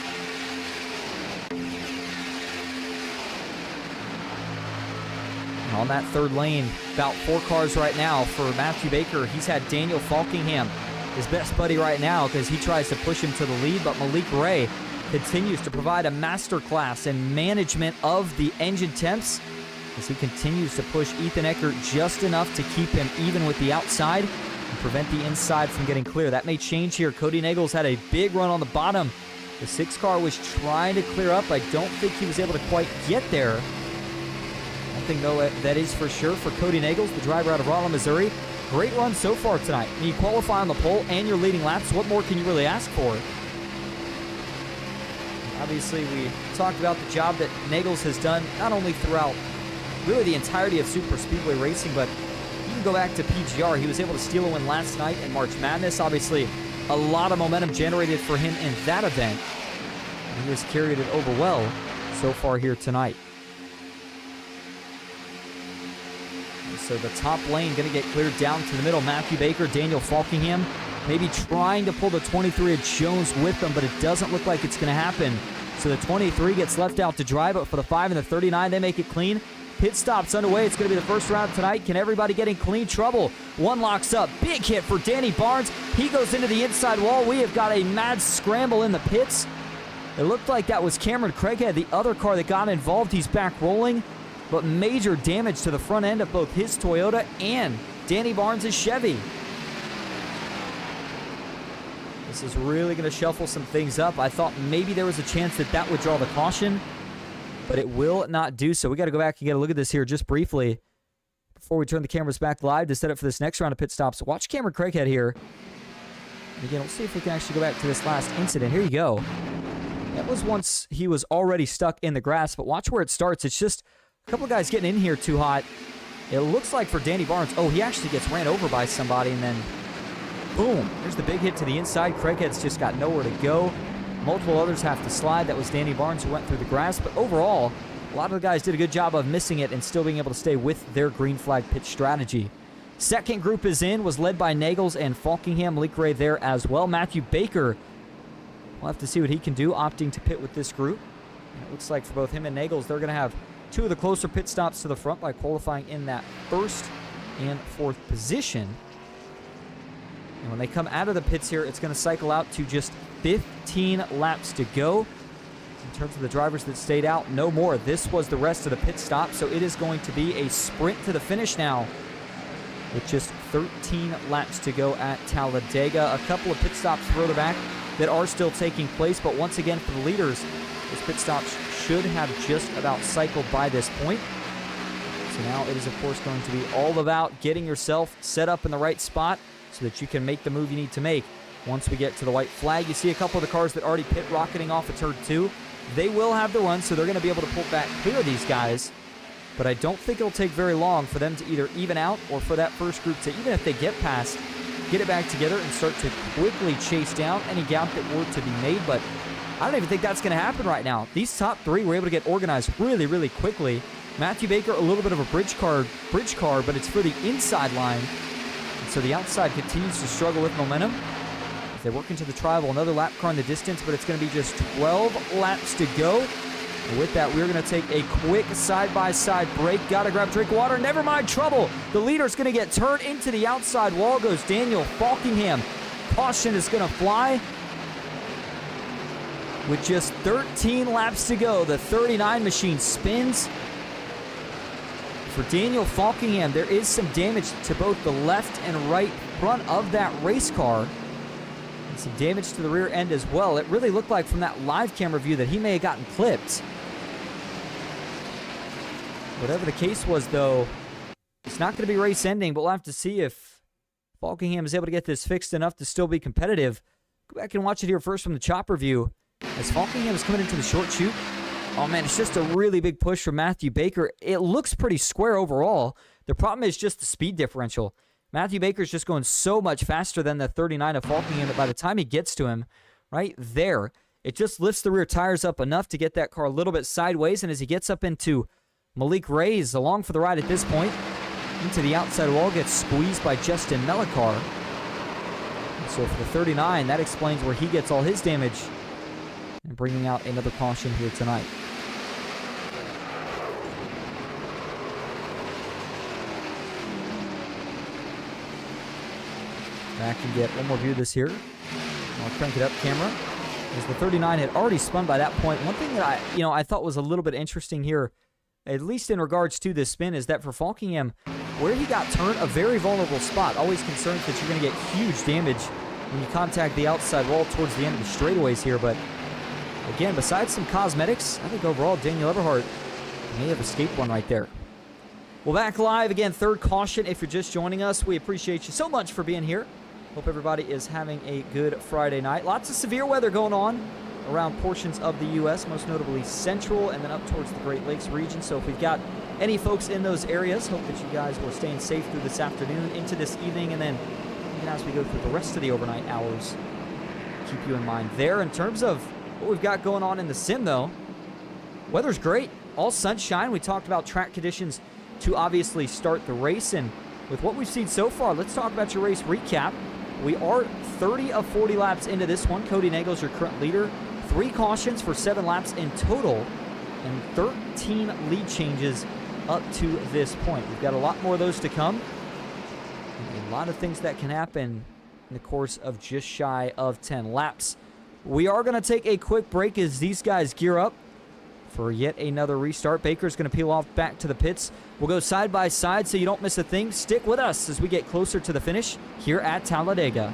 And on that third lane, about 4 cars right now for Matthew Baker. He's had Daniel Falkingham, his best buddy right now, because he tries to push him to the lead, but Malik Ray continues to provide a masterclass in management of the engine temps as he continues to push Ethan Eckert just enough to keep him even with the outside and prevent the inside from getting clear. That may change here. Cody Nagels had a big run on the bottom. The 6 car was trying to clear up. I don't think he was able to quite get there. One thing, though, that is for sure for Cody Nagels, the driver out of Rolla, Missouri. Great run so far tonight. When you qualify on the pole and you're leading laps, what more can you really ask for? Obviously, we talked about the job that Nagels has done not only throughout really the entirety of super speedway racing, but even go back to PGR. He was able to steal a win last night in March Madness. Obviously, a lot of momentum generated for him in that event. And he has carried it over well so far here tonight. So the top lane going to get cleared down to the middle. Matthew Baker, Daniel Falkingham, maybe trying to pull the 23 of Jones with them, but it doesn't look like it's going to happen. So the 23 gets left out to dry, but for the 5 and the 39, they make it clean. Pit stops underway. It's going to be the first round tonight. Can everybody get in clean trouble? One locks up. Big hit for Danny Barnes. He goes into the inside wall. We have got a mad scramble in the pits. It looked like that was Cameron Craighead, the other car that got involved. He's back rolling, but major damage to the front end of both his Toyota and Danny Barnes' Chevy. This is really going to shuffle some things up. I thought maybe there was a chance that that would draw the caution, but it will not do so. We got to go back and get a look at this here just briefly before we turn the cameras back live to set up for this next round of pit stops. Watch Cameron Craighead here. And again, let's see if we can actually go back to this last incident. Here you go. That was once he was already stuck in the grass, but watch where it starts. It's just a couple of guys getting in here too hot. It looks like for Danny Barnes, oh, he actually gets ran over by somebody, and then boom, there's the big hit to the inside. Craighead's just got nowhere to go. Multiple others have to slide. That was Danny Barnes who went through the grass. But overall, a lot of the guys did a good job of missing it and still being able to stay with their green flag pit strategy. Second group is in, was led by Nagels and Falkingham. Malik Ray there as well. Matthew Baker, we'll have to see what he can do, opting to pit with this group. And it looks like for both him and Nagels, they're going to have two of the closer pit stops to the front by qualifying in that first and fourth position. And when they come out of the pits here, it's going to cycle out to just 15 laps to go. In terms of the drivers that stayed out, no more. This was the rest of the pit stop, so it is going to be a sprint to the finish now with just 13 laps to go at Talladega. A couple of pit stops further back that are still taking place, but once again for the leaders, those pit stops should have just about cycled by this point. So now it is, of course, going to be all about getting yourself set up in the right spot so that you can make the move you need to make. Once we get to the white flag, you see a couple of the cars that already pit rocketing off of turn 2. They will have the run, so they're going to be able to pull back clear these guys. But I don't think it'll take very long for them to either even out or for that first group to, even if they get past, get it back together and start to quickly chase down any gap that were to be made. But I don't even think that's going to happen right now. These top three were able to get organized really, really quickly. Matthew Baker, a little bit of a bridge car, but it's for the inside line. And so the outside continues to struggle with momentum. As they work into the tribal, another lap car in the distance, but it's going to be just 12 laps to go. And with that, we're going to take a quick side-by-side break. Got to grab a drink of water. Never mind trouble. The leader's going to get turned into the outside wall. Goes Daniel Falkingham. Caution is going to fly. With just 13 laps to go, the 39 machine spins. For Daniel Falkingham, there is some damage to both the left and right front of that race car. And some damage to the rear end as well. It really looked like from that live camera view that he may have gotten clipped. Whatever the case was, though, it's not going to be race ending, but we'll have to see if Falkingham is able to get this fixed enough to still be competitive. Go back and watch it here first from the chopper view. As Falkingham is coming into the short chute, oh man, it's just a really big push from Matthew Baker. It looks pretty square overall. The problem is just the speed differential. Matthew Baker's just going so much faster than the 39 of Falkingham that by the time he gets to him, right there, it just lifts the rear tires up enough to get that car a little bit sideways, and as he gets up into Malik Ray's along for the ride at this point, into the outside wall, gets squeezed by Justin Melikar. So for the 39, that explains where he gets all his damage, and bringing out another caution here tonight. Back and get one more view of this here. I'll crank it up camera. As the 39 had already spun by that point. One thing that I thought was a little bit interesting here, at least in regards to this spin, is that for Falkingham, where he got turned, a very vulnerable spot. Always concerned that you're going to get huge damage when you contact the outside wall towards the end of the straightaways here, but again, besides some cosmetics, I think overall Daniel Eberhardt may have escaped one right there. Well, back live again, third caution. If you're just joining us, we appreciate you so much for being here. Hope everybody is having a good Friday night. Lots of severe weather going on around portions of the U.S., most notably central and then up towards the Great Lakes region. So if we've got any folks in those areas. Hope that you guys were staying safe through this afternoon, into this evening, and then even as we go through the rest of the overnight hours, keep you in mind there. In terms of what we've got going on in the sim, though, weather's great. All sunshine. We talked about track conditions to obviously start the race, and with what we've seen so far, let's talk about your race recap. We are 30 of 40 laps into this one. Cody Nagels, your current leader. 3 cautions for 7 laps in total, and 13 lead changes up to this point. We've got a lot more of those to come, and a lot of things that can happen in the course of just shy of 10 laps. We are going to take a quick break as these guys gear up for yet another restart. Baker's going to peel off back to the pits. We'll go side by side so you don't miss a thing. Stick with us as we get closer to the finish here at Talladega.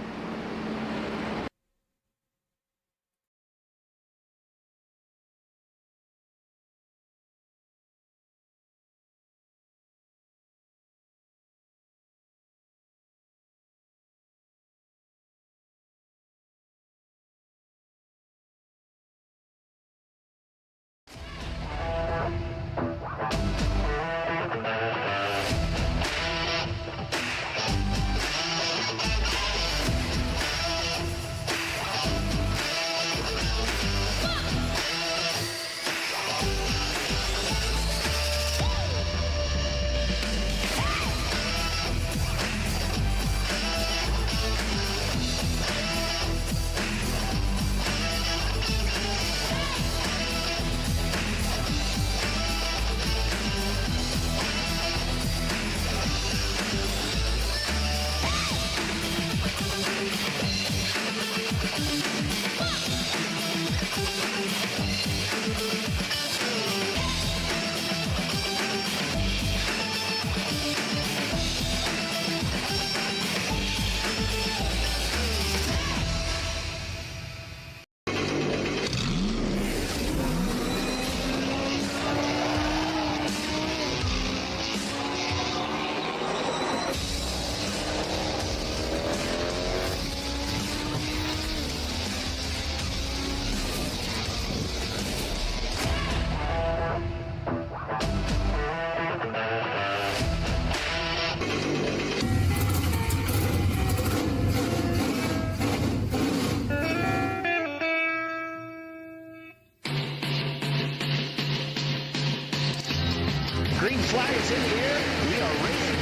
Green flag is in the air. We are racing.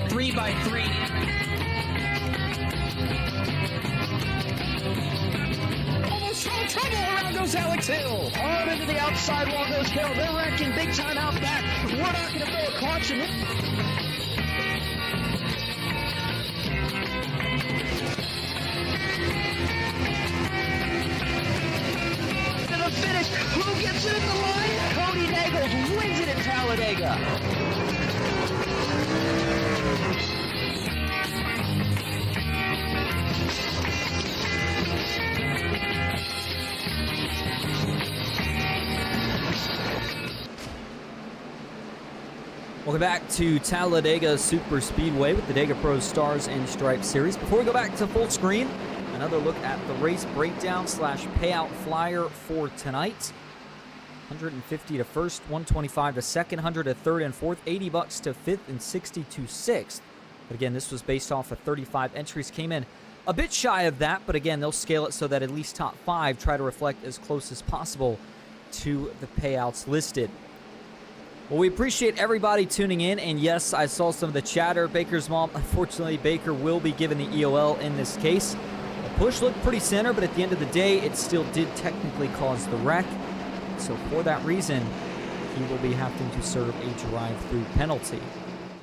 3 by 3. Almost no trouble. Around goes Alex Hill. On into the outside wall goes Hill. They're wrecking big time out back. We're not going to throw a caution. Finish. Who gets it in the line? Cody Nagels wins it in Talladega. Welcome back to Talladega Superspeedway with the Dega Pro Stars and Stripes series. Before we go back to full screen, another look at the race breakdown / payout flyer for tonight. 150 to first, 125 to second, 100 to third and fourth, $80 to fifth, and 60 to sixth. But again, this was based off of 35 entries. Came in a bit shy of that, but again, they'll scale it so that at least top 5 try to reflect as close as possible to the payouts listed. Well, we appreciate everybody tuning in, and yes, I saw some of the chatter. Baker's mom, unfortunately, Baker will be given the EOL in this case. The push looked pretty center, but at the end of the day, it still did technically cause the wreck. So for that reason, he will be having to serve a drive-through penalty.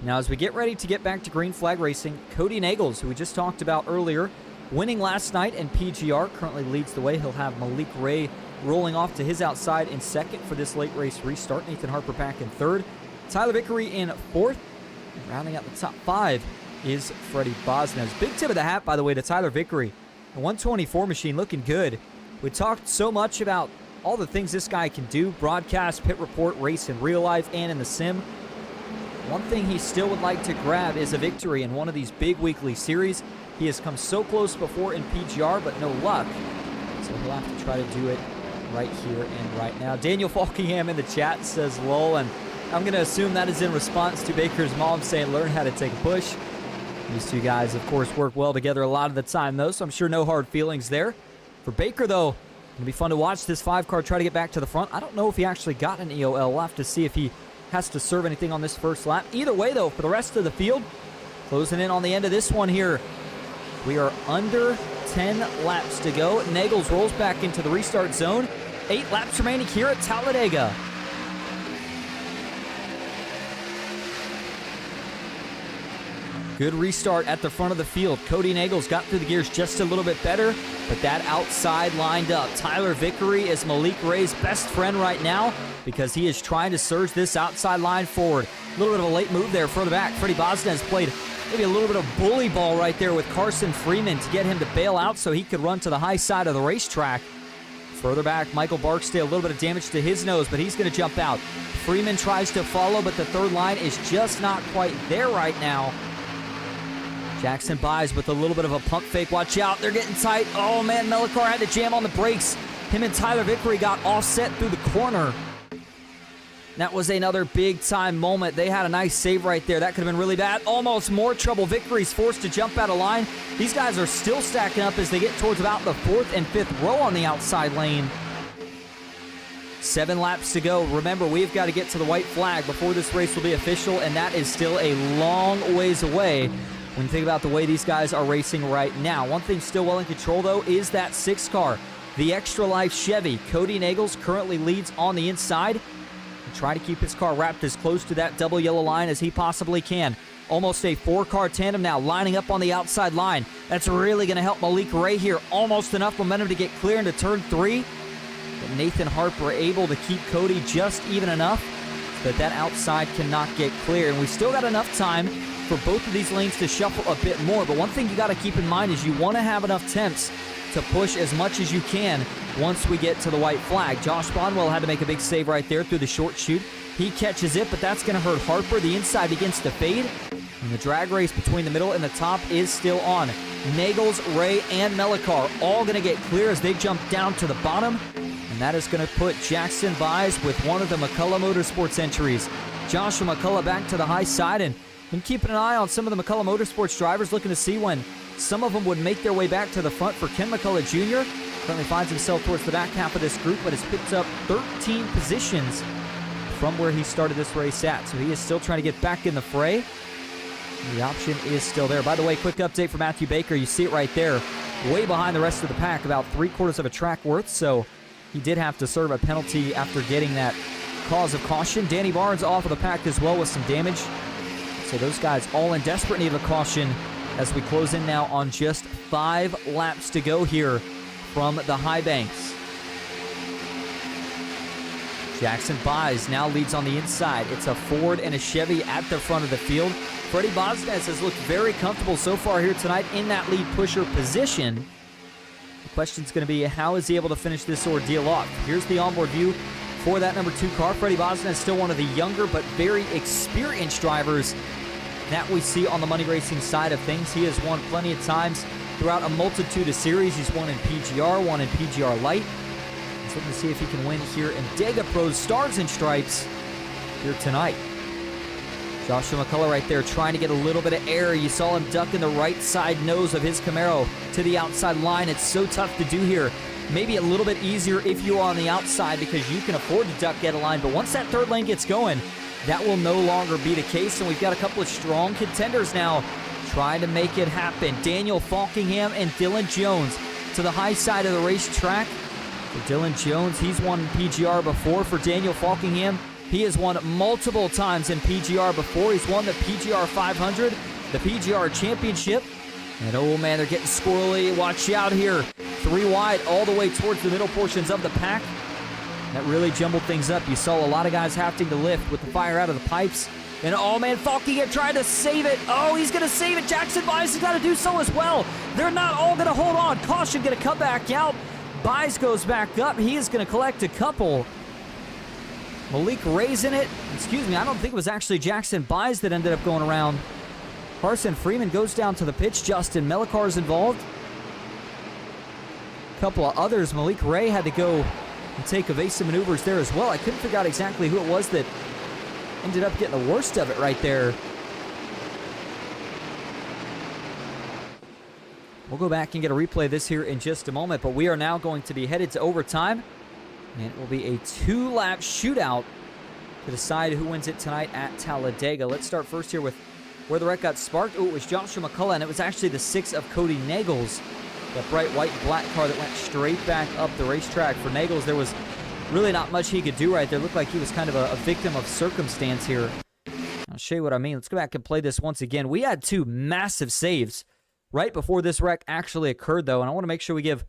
Now, as we get ready to get back to green flag racing, Cody Nagels, who we just talked about earlier, winning last night in PGR, currently leads the way. He'll have Malik Ray rolling off to his outside in second for this late race restart. Nathan Harper back in third. Tyler Vickery in fourth. And rounding out the top 5 is Freddie Bosnez. Big tip of the hat, by the way, to Tyler Vickery. The 124 machine looking good. We talked so much about all the things this guy can do. Broadcast, pit report, race in real life and in the sim. One thing he still would like to grab is a victory in one of these big weekly series. He has come so close before in PGR, but no luck. So he'll have to try to do it right here and right now. Daniel Falkingham in the chat says lol, and I'm going to assume that is in response to Baker's mom saying learn how to take a push. These two guys, of course, work well together a lot of the time, though, so I'm sure no hard feelings there. For Baker, though, it'll be fun to watch this 5-car try to get back to the front. I don't know if he actually got an EOL. We'll have to see if he has to serve anything on this first lap. Either way, though, for the rest of the field, closing in on the end of this one here. We are under 10 laps to go. Nagels rolls back into the restart zone. 8 laps remaining here at Talladega. Good restart at the front of the field. Cody Nagels got through the gears just a little bit better, but that outside lined up. Tyler Vickery is Malik Ray's best friend right now because he is trying to surge this outside line forward. A little bit of a late move there further back. Freddie Bosnez played maybe a little bit of bully ball right there with Carson Freeman to get him to bail out so he could run to the high side of the racetrack. Further back, Michael Barksdale, a little bit of damage to his nose, but he's going to jump out. Freeman tries to follow, but the third line is just not quite there right now. Jackson Buys with a little bit of a pump fake. Watch out, they're getting tight. Oh, man, Melikar had to jam on the brakes. Him and Tyler Vickery got offset through the corner. That was another big-time moment. They had a nice save right there. That could have been really bad. Almost more trouble. Vickery's forced to jump out of line. These guys are still stacking up as they get towards about the 4th and 5th row on the outside lane. 7 laps to go. Remember, we've got to get to the white flag before this race will be official, and that is still a long ways away when you think about the way these guys are racing right now. One thing still well in control, though, is that 6 car. The Extra Life Chevy. Cody Nagels currently leads on the inside. Try to keep his car wrapped as close to that double yellow line as he possibly can. Almost a 4-car tandem now lining up on the outside line. That's really going to help Malik Ray here. Almost enough momentum to get clear into turn 3. But Nathan Harper able to keep Cody just even enough so that outside cannot get clear. And we still got enough time for both of these lanes to shuffle a bit more. But one thing you got to keep in mind is you want to have enough temps to push as much as you can once we get to the white flag. Josh Bonwell had to make a big save right there through the short chute. He catches it, but that's going to hurt Harper. The inside begins to fade, and the drag race between the middle and the top is still on. Nagels, Ray, and Melikar all going to get clear as they jump down to the bottom, and that is going to put Jackson Buys with one of the McCullough Motorsports entries. Joshua McCullough back to the high side, and been keeping an eye on some of the McCullough Motorsports drivers, looking to see when some of them would make their way back to the front. For Ken McCullough Jr., currently finds himself towards the back half of this group, but has picked up 13 positions from where he started this race at. So he is still trying to get back in the fray. The option is still there. By the way, quick update for Matthew Baker. You see it right there, way behind the rest of the pack, about 3/4 of a track worth. So he did have to serve a penalty after getting that cause of caution. Danny Barnes off of the pack as well with some damage. So those guys all in desperate need of a caution as we close in now on just 5 laps to go here from the high banks. Jackson Buys now leads on the inside. It's a Ford and a Chevy at the front of the field. Freddie Bosnez has looked very comfortable so far here tonight in that lead pusher position. The question's going to be, how is he able to finish this ordeal off? Here's the onboard view for that number 2 car. Freddie Bosnez is still one of the younger but very experienced drivers that we see on the money racing side of things. He has won plenty of times throughout a multitude of series. He's won in PGR, won in PGR Light. He's looking to see if he can win here in Dega Pro's Stars and Stripes here tonight. Joshua McCullough right there trying to get a little bit of air. You saw him duck in the right side nose of his Camaro to the outside line. It's so tough to do here. Maybe a little bit easier if you are on the outside because you can afford to duck get a line. But once that third lane gets going, that will no longer be the case, and we've got a couple of strong contenders now trying to make it happen. Daniel Falkingham and Dylan Jones to the high side of the racetrack. For Dylan Jones, he's won PGR before. For Daniel Falkingham, he has won multiple times in PGR before. He's won the PGR 500, the PGR Championship. And oh man, they're getting squirrely. Watch out here. 3 wide all the way towards the middle portions of the pack. That really jumbled things up. You saw a lot of guys having to lift with the fire out of the pipes. And oh man, Falkingham trying to save it. Oh, he's going to save it. Jackson Buys has got to do so as well. They're not all going to hold on. Caution going to come back out. Buys goes back up. He is going to collect a couple. Malik Ray's in it. Excuse me, I don't think it was actually Jackson Buys that ended up going around. Carson Freeman goes down to the pitch. Justin Melikar's involved. A couple of others. Malik Ray had to go and take evasive maneuvers there as well. I couldn't figure out exactly who it was that ended up getting the worst of it right there. We'll go back and get a replay of this here in just a moment, but we are now going to be headed to overtime, and it will be a 2-lap shootout to decide who wins it tonight at Talladega. Let's start first here with where the wreck got sparked. Oh, it was Joshua McCullough, and it was actually the 6 of Cody Nagels, that bright white and black car that went straight back up the racetrack. For Nagels, there was really not much he could do right there. Looked like he was kind of a victim of circumstance here. I'll show you what I mean. Let's go back and play this once again. We had 2 massive saves right before this wreck actually occurred, though, and I want to make sure we give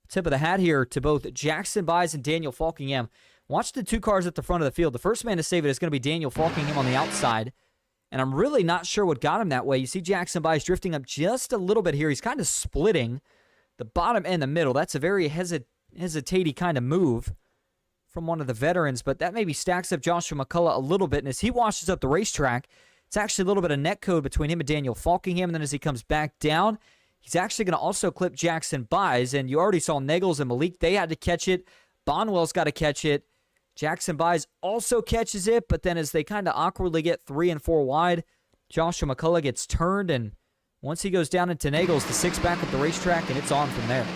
a tip of the hat here to both Jackson Byes and Daniel Falkingham. Watch the 2 cars at the front of the field. The first man to save it is going to be Daniel Falkingham on the outside, and I'm really not sure what got him that way. You see Jackson Byes drifting up just a little bit here. He's kind of splitting the bottom and the middle. That's a very hesitating kind of move from one of the veterans, but that maybe stacks up Joshua McCullough a little bit, and as he washes up the racetrack, it's actually a little bit of net code between him and Daniel Falkingham, and then as he comes back down, he's actually going to also clip Jackson Byes, and you already saw Nagels and Malik. They had to catch it. Bonwell's got to catch it. Jackson Byes also catches it, but then as they kind of awkwardly get 3 and 4 wide, Joshua McCullough gets turned, and once he goes down into Nagels, the 6 back up the racetrack, and it's on from there.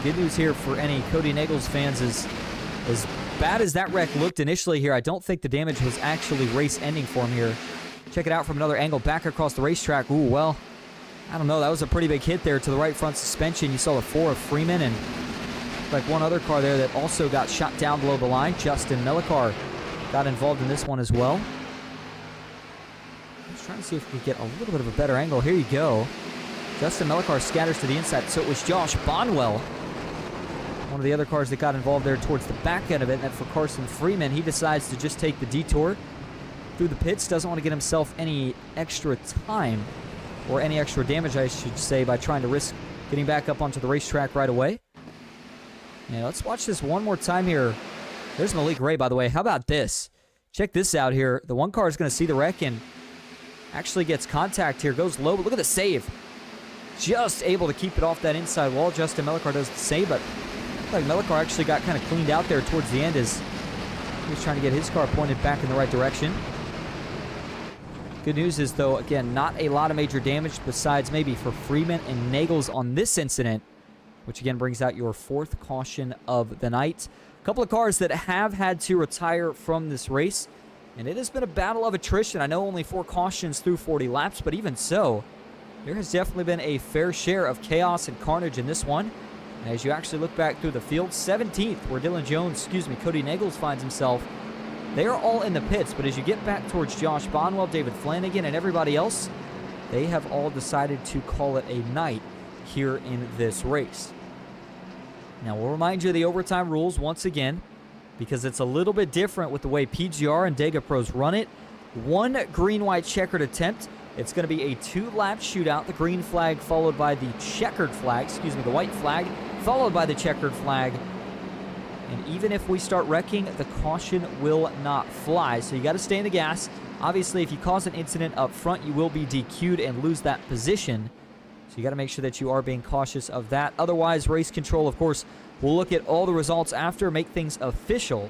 Good news here for any Cody Nagels fans is as bad as that wreck looked initially here, I don't think the damage was actually race-ending for him here. Check it out from another angle back across the racetrack. Ooh, well, I don't know. That was a pretty big hit there to the right front suspension. You saw the 4 of Freeman and like one other car there that also got shot down below the line. Justin Millicar got involved in this one as well. Let's try to see if we can get a little bit of a better angle. Here you go. Justin Millicar scatters to the inside. So it was Josh Bonwell, one of the other cars that got involved there towards the back end of it. And then for Carson Freeman, he decides to just take the detour through the pits. Doesn't want to get himself any extra time or any extra damage, I should say, by trying to risk getting back up onto the racetrack right away. And let's watch this one more time here. There's Malik Ray, by the way. How about this? Check this out here. The one car is going to see the wreck and actually gets contact here. Goes low, but look at the save. Just able to keep it off that inside wall. Justin Millicar does the same, but like Millicar actually got kind of cleaned out there towards the end as he was trying to get his car pointed back in the right direction. Good news is, though, again, not a lot of major damage besides maybe for Freeman and Nagels on this incident, which again brings out your 4th caution of the night. A couple of cars that have had to retire from this race, and it has been a battle of attrition. I know only 4 cautions through 40 laps, but even so, there has definitely been a fair share of chaos and carnage in this one. And as you actually look back through the field, 17th, where Cody Nagels finds himself, they are all in the pits, but as you get back towards Josh Bonwell, David Flanagan, and everybody else, they have all decided to call it a night here in this race. Now, we'll remind you of the overtime rules once again, because it's a little bit different with the way PGR and Dega Pros run it. 1 green-white checkered attempt. It's going to be a 2-lap shootout. The green flag followed by the checkered flag, the white flag, followed by the checkered flag. And even if we start wrecking, the caution will not fly. So you got to stay in the gas. Obviously, if you cause an incident up front, you will be DQ'd and lose that position. So you got to make sure that you are being cautious of that. Otherwise, race control, of course, will look at all the results after, make things official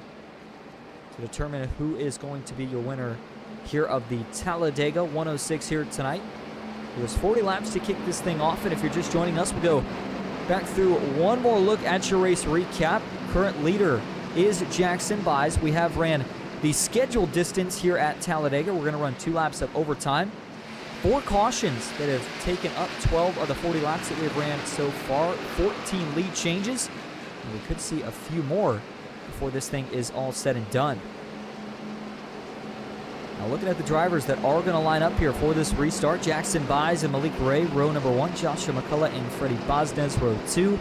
to determine who is going to be your winner here of the Talladega 106 here tonight. It was 40 laps to kick this thing off, and if you're just joining us, we'll go back through one more look at your race recap. Current leader is Jackson Byes. We have ran the scheduled distance here at Talladega. We're going to run 2 laps of overtime. 4 cautions that have taken up 12 of the 40 laps that we have ran so far. 14 lead changes. And we could see a few more before this thing is all said and done. Now looking at the drivers that are going to line up here for this restart. Jackson Byes and Malik Ray, row number 1. Joshua McCullough and Freddie Bosnes, row 2.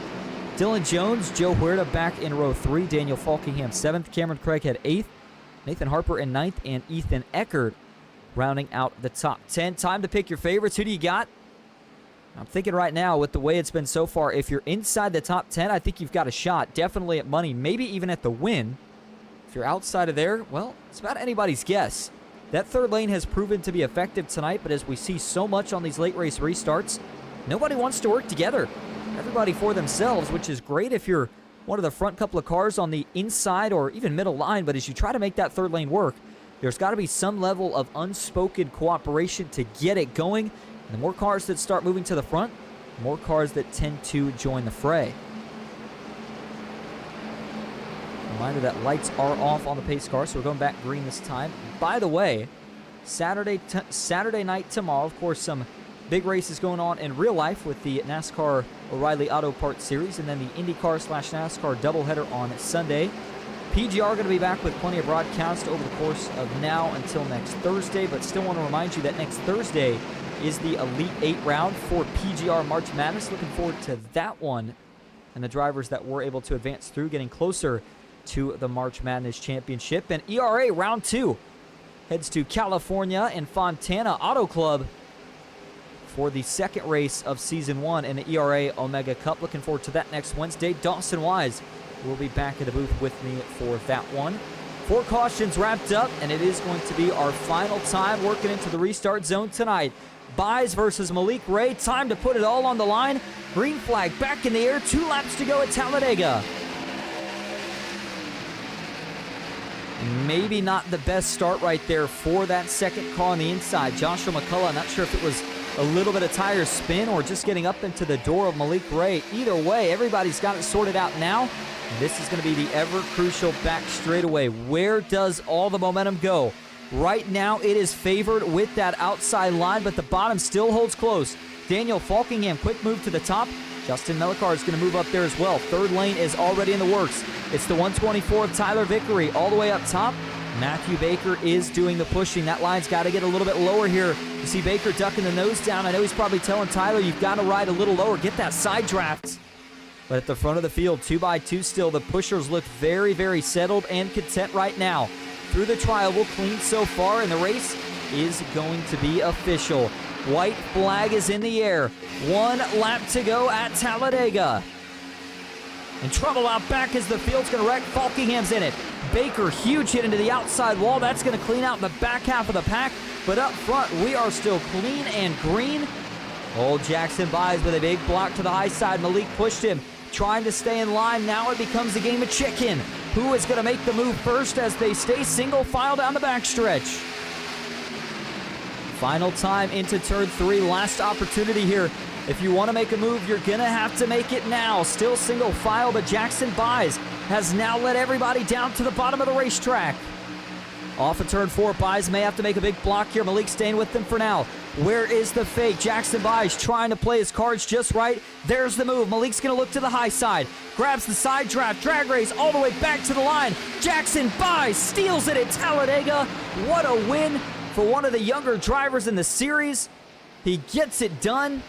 Dylan Jones, Joe Huerta back in row 3. Daniel Falkingham 7th. Cameron Craighead 8th. Nathan Harper in 9th. And Ethan Eckert rounding out the top 10. Time to pick your favorites. Who do you got? I'm thinking right now with the way it's been so far, if you're inside the top 10, I think you've got a shot. Definitely at money, maybe even at the win. If you're outside of there, well, it's about anybody's guess. That third lane has proven to be effective tonight, but as we see so much on these late race restarts, nobody wants to work together. Everybody for themselves, which is great if you're one of the front couple of cars on the inside or even middle line, but as you try to make that third lane work, there's got to be some level of unspoken cooperation to get it going. And the more cars that start moving to the front, the more cars that tend to join the fray. Reminder that lights are off on the pace car, so we're going back green this time. By the way, Saturday night tomorrow, of course, some big races going on in real life with the NASCAR O'Reilly Auto Parts Series, and then the IndyCar/NASCAR doubleheader on Sunday. PGR going to be back with plenty of broadcast over the course of now until next Thursday, but still want to remind you that next Thursday is the Elite 8 round for PGR March Madness. Looking forward to that one, and the drivers that were able to advance through getting closer to the March Madness Championship. And ERA Round 2 heads to California and Fontana Auto Club for the second race of Season 1 in the ERA Omega Cup. Looking forward to that next Wednesday. Dawson Wise will be back in the booth with me for that one. 4 cautions wrapped up, and it is going to be our final time working into the restart zone tonight. Buys versus Malik Ray. Time to put it all on the line. Green flag back in the air. 2 laps to go at Talladega. Maybe not the best start right there for that second car on the inside. Joshua McCullough, not sure if it was a little bit of tire spin or just getting up into the door of Malik Ray. Either way, everybody's got it sorted out now. And this is going to be the ever-crucial back straightaway. Where does all the momentum go? Right now, it is favored with that outside line, but the bottom still holds close. Daniel Falkingham, quick move to the top. Justin Melikar is going to move up there as well. Third lane is already in the works. It's the 124 of Tyler Vickery all the way up top. Matthew Baker is doing the pushing. That line's got to get a little bit lower here. You see Baker ducking the nose down. I know he's probably telling Tyler, you've got to ride a little lower. Get that side draft. But at the front of the field, 2x2 still. The pushers look very, very settled and content right now. Through the trial, we'll clean so far, and the race is going to be official. White flag is in the air. 1 lap to go at Talladega. And trouble out back as the field's going to wreck. Falkingham's in it. Baker, huge hit into the outside wall. That's going to clean out the back half of the pack. But up front, we are still clean and green. Old Jackson buys with a big block to the high side. Malik pushed him, trying to stay in line. Now it becomes a game of chicken. Who is going to make the move first as they stay single file down the backstretch? Final time into turn 3. Last opportunity here. If you want to make a move, you're going to have to make it now. Still single file, but Jackson Buys has now let everybody down to the bottom of the racetrack. Off of turn 4, Buys may have to make a big block here. Malik staying with them for now. Where is the fake? Jackson Buys trying to play his cards just right. There's the move. Malik's going to look to the high side. Grabs the side draft. Drag race all the way back to the line. Jackson Buys steals it at Talladega. What a win for one of the younger drivers in the series. He gets it done.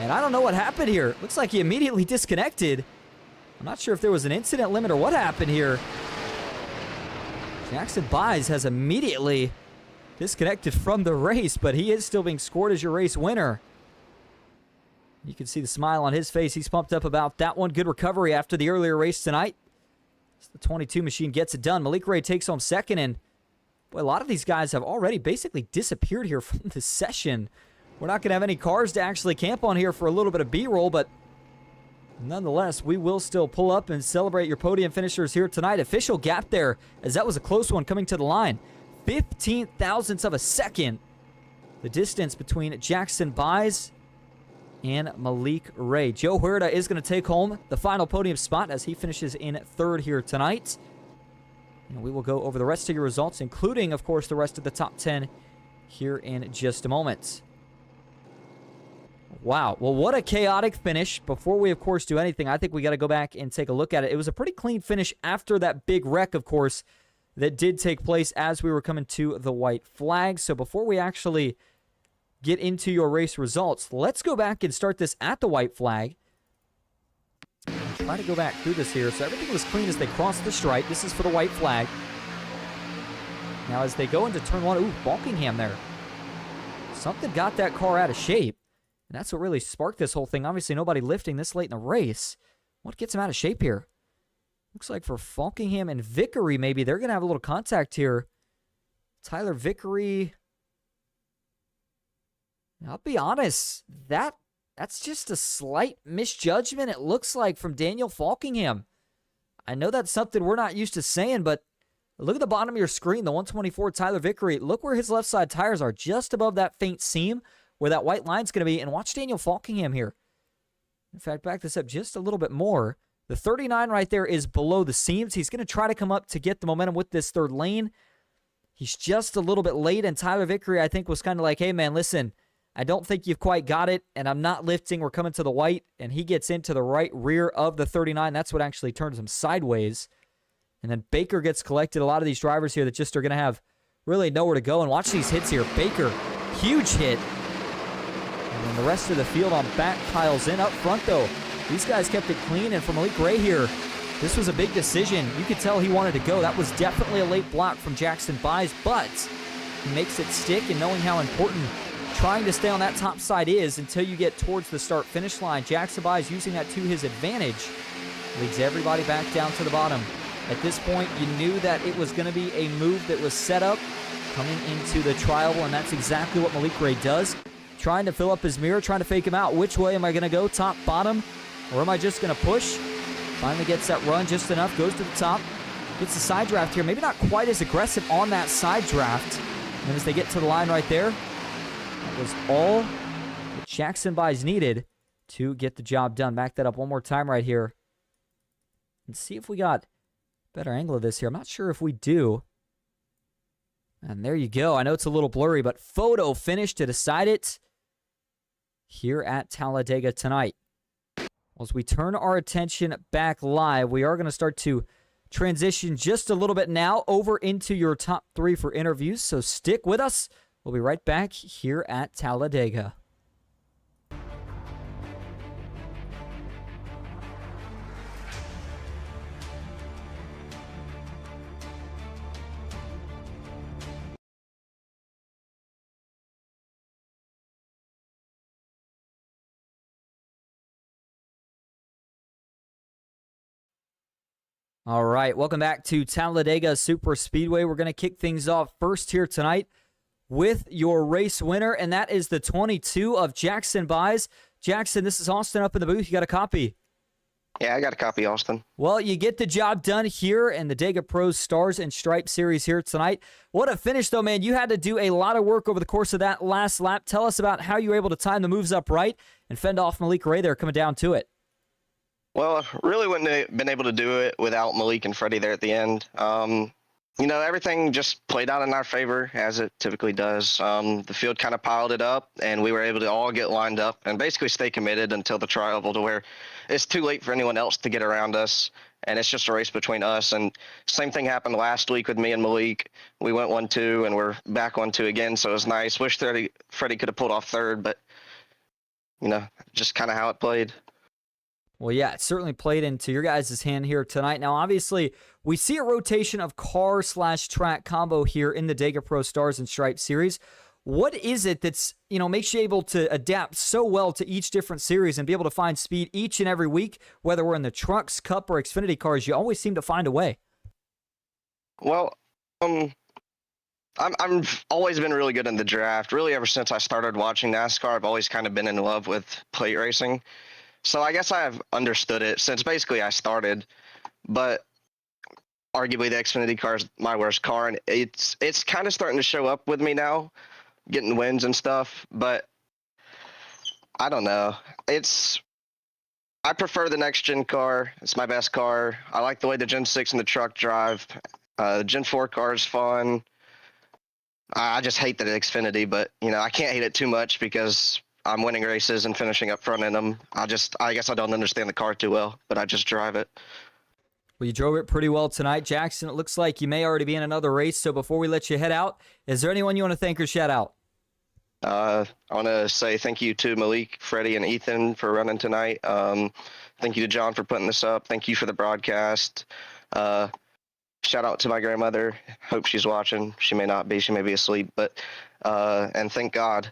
And I don't know what happened here. Looks like he immediately disconnected. I'm not sure if there was an incident limit or what happened here. Jackson Buys has immediately disconnected from the race, but he is still being scored as your race winner. You can see the smile on his face. He's pumped up about that one. Good recovery after the earlier race tonight. The 22 machine gets it done. Malik Ray takes home second, and boy, a lot of these guys have already basically disappeared here from the session. We're not going to have any cars to actually camp on here for a little bit of B-roll, but nonetheless, we will still pull up and celebrate your podium finishers here tonight. Official gap there, as that was a close one coming to the line. 15 thousandths of a second. The distance between Jackson Buys and Malik Ray. Joe Huerta is going to take home the final podium spot as he finishes in third here tonight. And we will go over the rest of your results, including, of course, the rest of the top 10 here in just a moment. Wow. Well, what a chaotic finish. Before we, of course, do anything, I think we got to go back and take a look at it. It was a pretty clean finish after that big wreck, of course, that did take place as we were coming to the white flag. So before we actually get into your race results, let's go back and start this at the white flag. Try to go back through this here. So everything was clean as they crossed the stripe. This is for the white flag. Now as they go into turn 1, ooh, Balkingham there. Something got that car out of shape. And that's what really sparked this whole thing. Obviously, nobody lifting this late in the race. What gets him out of shape here? Looks like for Falkingham and Vickery, maybe they're going to have a little contact here Tyler Vickery, I'll be honest, that's just a slight misjudgment, it looks like, from Daniel Falkingham. I know that's something we're not used to saying, but look at the bottom of your screen, the 124 Tyler Vickery. Look where his left side tires are, just above that faint seam where that white line's going to be. And watch Daniel Falkingham here. In fact, back this up just a little bit more. The 39 right there is below the seams. He's going to try to come up to get the momentum with this third lane. He's just a little bit late, and Tyler Vickery, I think, was kind of like, hey, man, listen, I don't think you've quite got it, and I'm not lifting. We're coming to the white, and he gets into the right rear of the 39. That's what actually turns him sideways. And then Baker gets collected. A lot of these drivers here that just are going to have really nowhere to go. And watch these hits here. Baker, huge hit. And then the rest of the field on back piles in. Up front, though, these guys kept it clean. And for Malik Ray here, this was a big decision. You could tell he wanted to go. That was definitely a late block from Jackson Byes, but he makes it stick. And knowing how important trying to stay on that top side is until you get towards the start-finish line, Jackson Byes using that to his advantage leads everybody back down to the bottom. At this point, you knew that it was going to be a move that was set up coming into the trial, and that's exactly what Malik Ray does. Trying to fill up his mirror, trying to fake him out. Which way am I going to go, top, bottom, or am I just going to push? Finally gets that run just enough, goes to the top, gets the side draft here. Maybe not quite as aggressive on that side draft. And as they get to the line right there, that was all that Jackson Byes needed to get the job done. Back that up one more time right here. And see if we got better angle of this here. I'm not sure if we do. And there you go. I know it's a little blurry, but photo finish to decide it here at Talladega tonight. As we turn our attention back live, we are going to start to transition just a little bit now over into your top three for interviews. So stick with us. We'll be right back here at Talladega. All right, welcome back to Talladega Superspeedway. We're going to kick things off first here tonight with your race winner, and that is the 22 of Jackson Byes. Jackson, this is Austin up in the booth. You got a copy? Yeah, I got a copy, Austin. Well, you get the job done here in the Dega Pros Stars and Stripes Series here tonight. What a finish, though, man. You had to do a lot of work over the course of that last lap. Tell us about how you were able to time the moves up right and fend off Malik Ray there coming down to it. Well, I really wouldn't have been able to do it without Malik and Freddie there at the end. Everything just played out in our favor, as it typically does. The field kind of piled it up, and we were able to all get lined up and basically stay committed until the trial, to where it's too late for anyone else to get around us, and it's just a race between us. And same thing happened last week with me and Malik. We went 1-2, and we're back 1-2 again, so it was nice. Wish Freddie could have pulled off third, but, just kind of how it played. Well, yeah, it certainly played into your guys' hand here tonight. Now, obviously, we see a rotation of car/track combo here in the Dega Pro Stars and Stripes series. What is it that's, makes you able to adapt so well to each different series and be able to find speed each and every week, whether we're in the trucks, cup, or Xfinity cars? You always seem to find a way. Well, I've always been really good in the draft. Really, ever since I started watching NASCAR, I've always kind of been in love with plate racing. So I guess I've understood it since basically I started, but arguably the Xfinity car is my worst car, and it's kind of starting to show up with me now, getting wins and stuff, but I don't know. I prefer the next gen car. It's my best car. I like the way the Gen 6 and the truck drive. The Gen 4 car is fun. I just hate the Xfinity, but I can't hate it too much because I'm winning races and finishing up front in them. I guess I don't understand the car too well, but I just drive it. Well, you drove it pretty well tonight, Jackson. It looks like you may already be in another race, so before we let you head out, is there anyone you want to thank or shout out? I want to say thank you to Malik, Freddie, and Ethan for running tonight. Thank you to John for putting this up. Thank you for the broadcast. Shout out to my grandmother. Hope she's watching. She may not be. She may be asleep, but and thank God.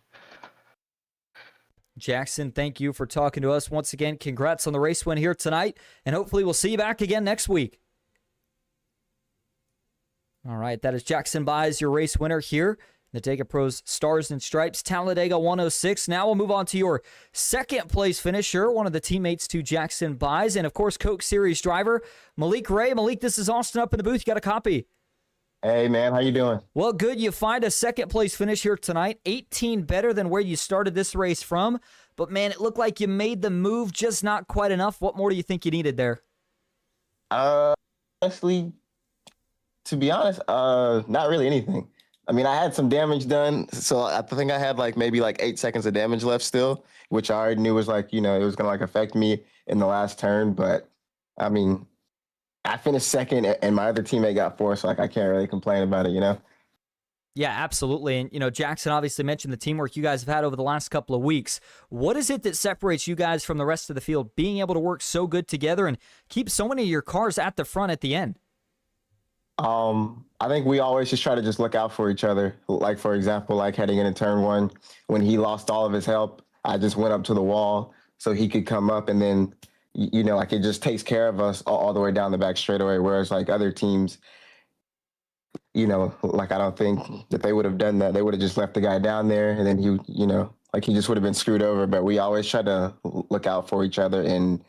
Jackson, thank you for talking to us. Once again, congrats on the race win here tonight, and hopefully we'll see you back again next week. All right, that is Jackson Buys, your race winner here. The Dega Pros Stars and Stripes, Talladega 106. Now we'll move on to your second place finisher, one of the teammates to Jackson Buys, and of course, Coke Series driver, Malik Ray. Malik, this is Austin up in the booth. You got a copy. Hey, man. How you doing? Well, good. You find a second place finish here tonight. 18 better than where you started this race from. But, man, it looked like you made the move, just not quite enough. What more do you think you needed there? Honestly, to be honest, not really anything. I mean, I had some damage done, so I think I had maybe 8 seconds of damage left still, which I already knew was it was gonna affect me in the last turn. But I mean, I finished second, and my other teammate got fourth, so I can't really complain about it. Yeah, absolutely. And, Jackson obviously mentioned the teamwork you guys have had over the last couple of weeks. What is it that separates you guys from the rest of the field, being able to work so good together and keep so many of your cars at the front at the end? I think we always just try to just look out for each other. For example, heading into turn one, when he lost all of his help, I just went up to the wall so he could come up, and then, it just takes care of us all the way down the back straightaway. Whereas other teams, I don't think that they would have done that. They would have just left the guy down there, and then he just would have been screwed over. But we always try to look out for each other in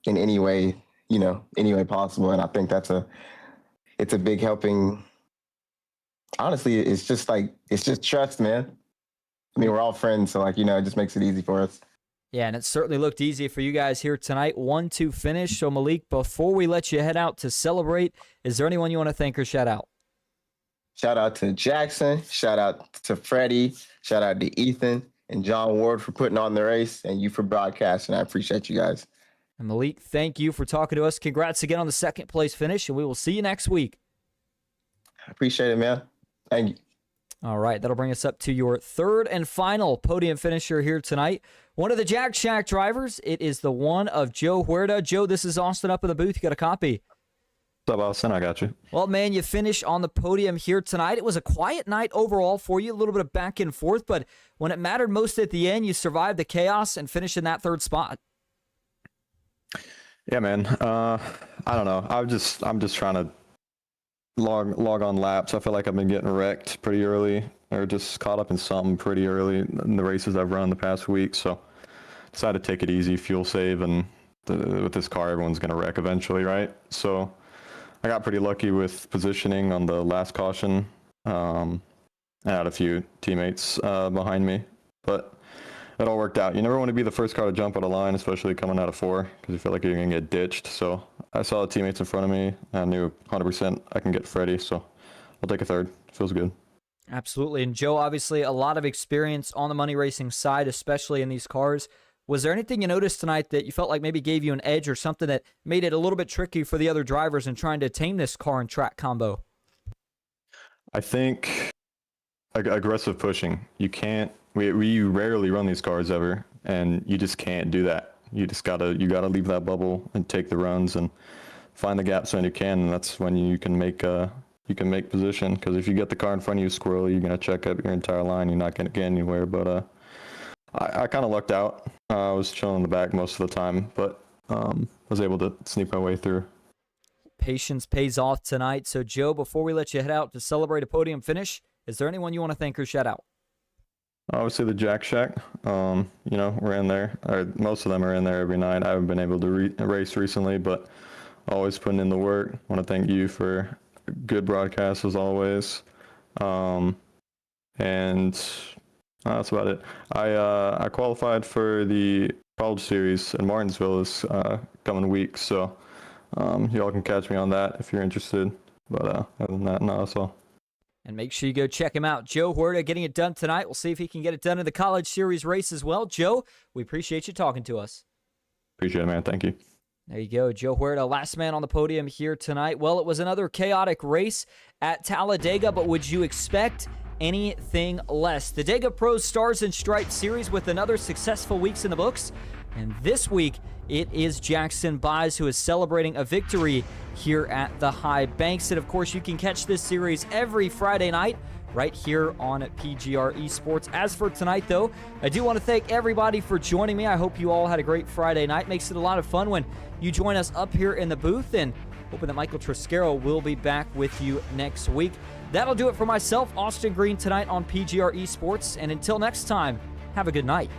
any way, any way possible. And I think it's a big helping. Honestly, it's just trust, man. I mean, we're all friends, so it just makes it easy for us. Yeah, and it certainly looked easy for you guys here tonight. 1-2 finish. So, Malik, before we let you head out to celebrate, is there anyone you want to thank or shout out? Shout out to Jackson. Shout out to Freddie. Shout out to Ethan and John Ward for putting on the race, and you for broadcasting. I appreciate you guys. And Malik, thank you for talking to us. Congrats again on the second place finish, and we will see you next week. I appreciate it, man. Thank you. All right, that'll bring us up to your third and final podium finisher here tonight. One of the Jack Shack drivers, it is the one of Joe Huerta. Joe, this is Austin up in the booth. You got a copy. What's up, Austin? I got you. Well, man, you finish on the podium here tonight. It was a quiet night overall for you, a little bit of back and forth, but when it mattered most at the end, you survived the chaos and finished in that third spot. Yeah, man. I don't know. I'm just trying to log on laps. I feel like I've been getting wrecked pretty early, or just caught up in something pretty early in the races I've run the past week. So decided to take it easy, fuel save, and with this car, everyone's gonna wreck eventually, right? So I got pretty lucky with positioning on the last caution. I had a few teammates behind me, but it all worked out. You never want to be the first car to jump out of line, especially coming out of 4, because you feel like you're going to get ditched. So I saw the teammates in front of me. I knew 100% I can get Freddie, so I'll take a third. Feels good. Absolutely. And Joe, obviously a lot of experience on the money racing side, especially in these cars. Was there anything you noticed tonight that you felt like maybe gave you an edge or something that made it a little bit tricky for the other drivers in trying to tame this car and track combo? I think aggressive pushing. You can't. We rarely run these cars ever, and you just can't do that. You gotta leave that bubble and take the runs and find the gaps when you can, and that's when you can make position. Because if you get the car in front of you squirrely, you're gonna check up your entire line. You're not gonna get anywhere. But I kind of lucked out. I was chilling in the back most of the time, but was able to sneak my way through. Patience pays off tonight. So, Joe, before we let you head out to celebrate a podium finish, is there anyone you want to thank or shout out? Obviously the Jack Shack. We're in there. Most of them are in there every night. I haven't been able to race recently, but always putting in the work. I want to thank you for good broadcasts as always. And that's about it. I qualified for the college series in Martinsville this coming week, so y'all can catch me on that if you're interested. But other than that, no, that's all. And make sure you go check him out. Joe Huerta getting it done tonight. We'll see if he can get it done in the college series race as well. Joe, we appreciate you talking to us. Appreciate it, man. Thank you. There you go. Joe Huerta, last man on the podium here tonight. Well, it was another chaotic race at Talladega, but would you expect anything less? The Dega Pros Stars and Stripes series with another successful weeks in the books. And this week, it is Jackson Buys who is celebrating a victory here at the High Banks. And of course, you can catch this series every Friday night right here on PGR eSports. As for tonight, though, I do want to thank everybody for joining me. I hope you all had a great Friday night. Makes it a lot of fun when you join us up here in the booth. And Hoping that Michael Triscaro will be back with you next week. That'll do it for myself, Austin Green, tonight on PGR Esports. And until next time, have a good night.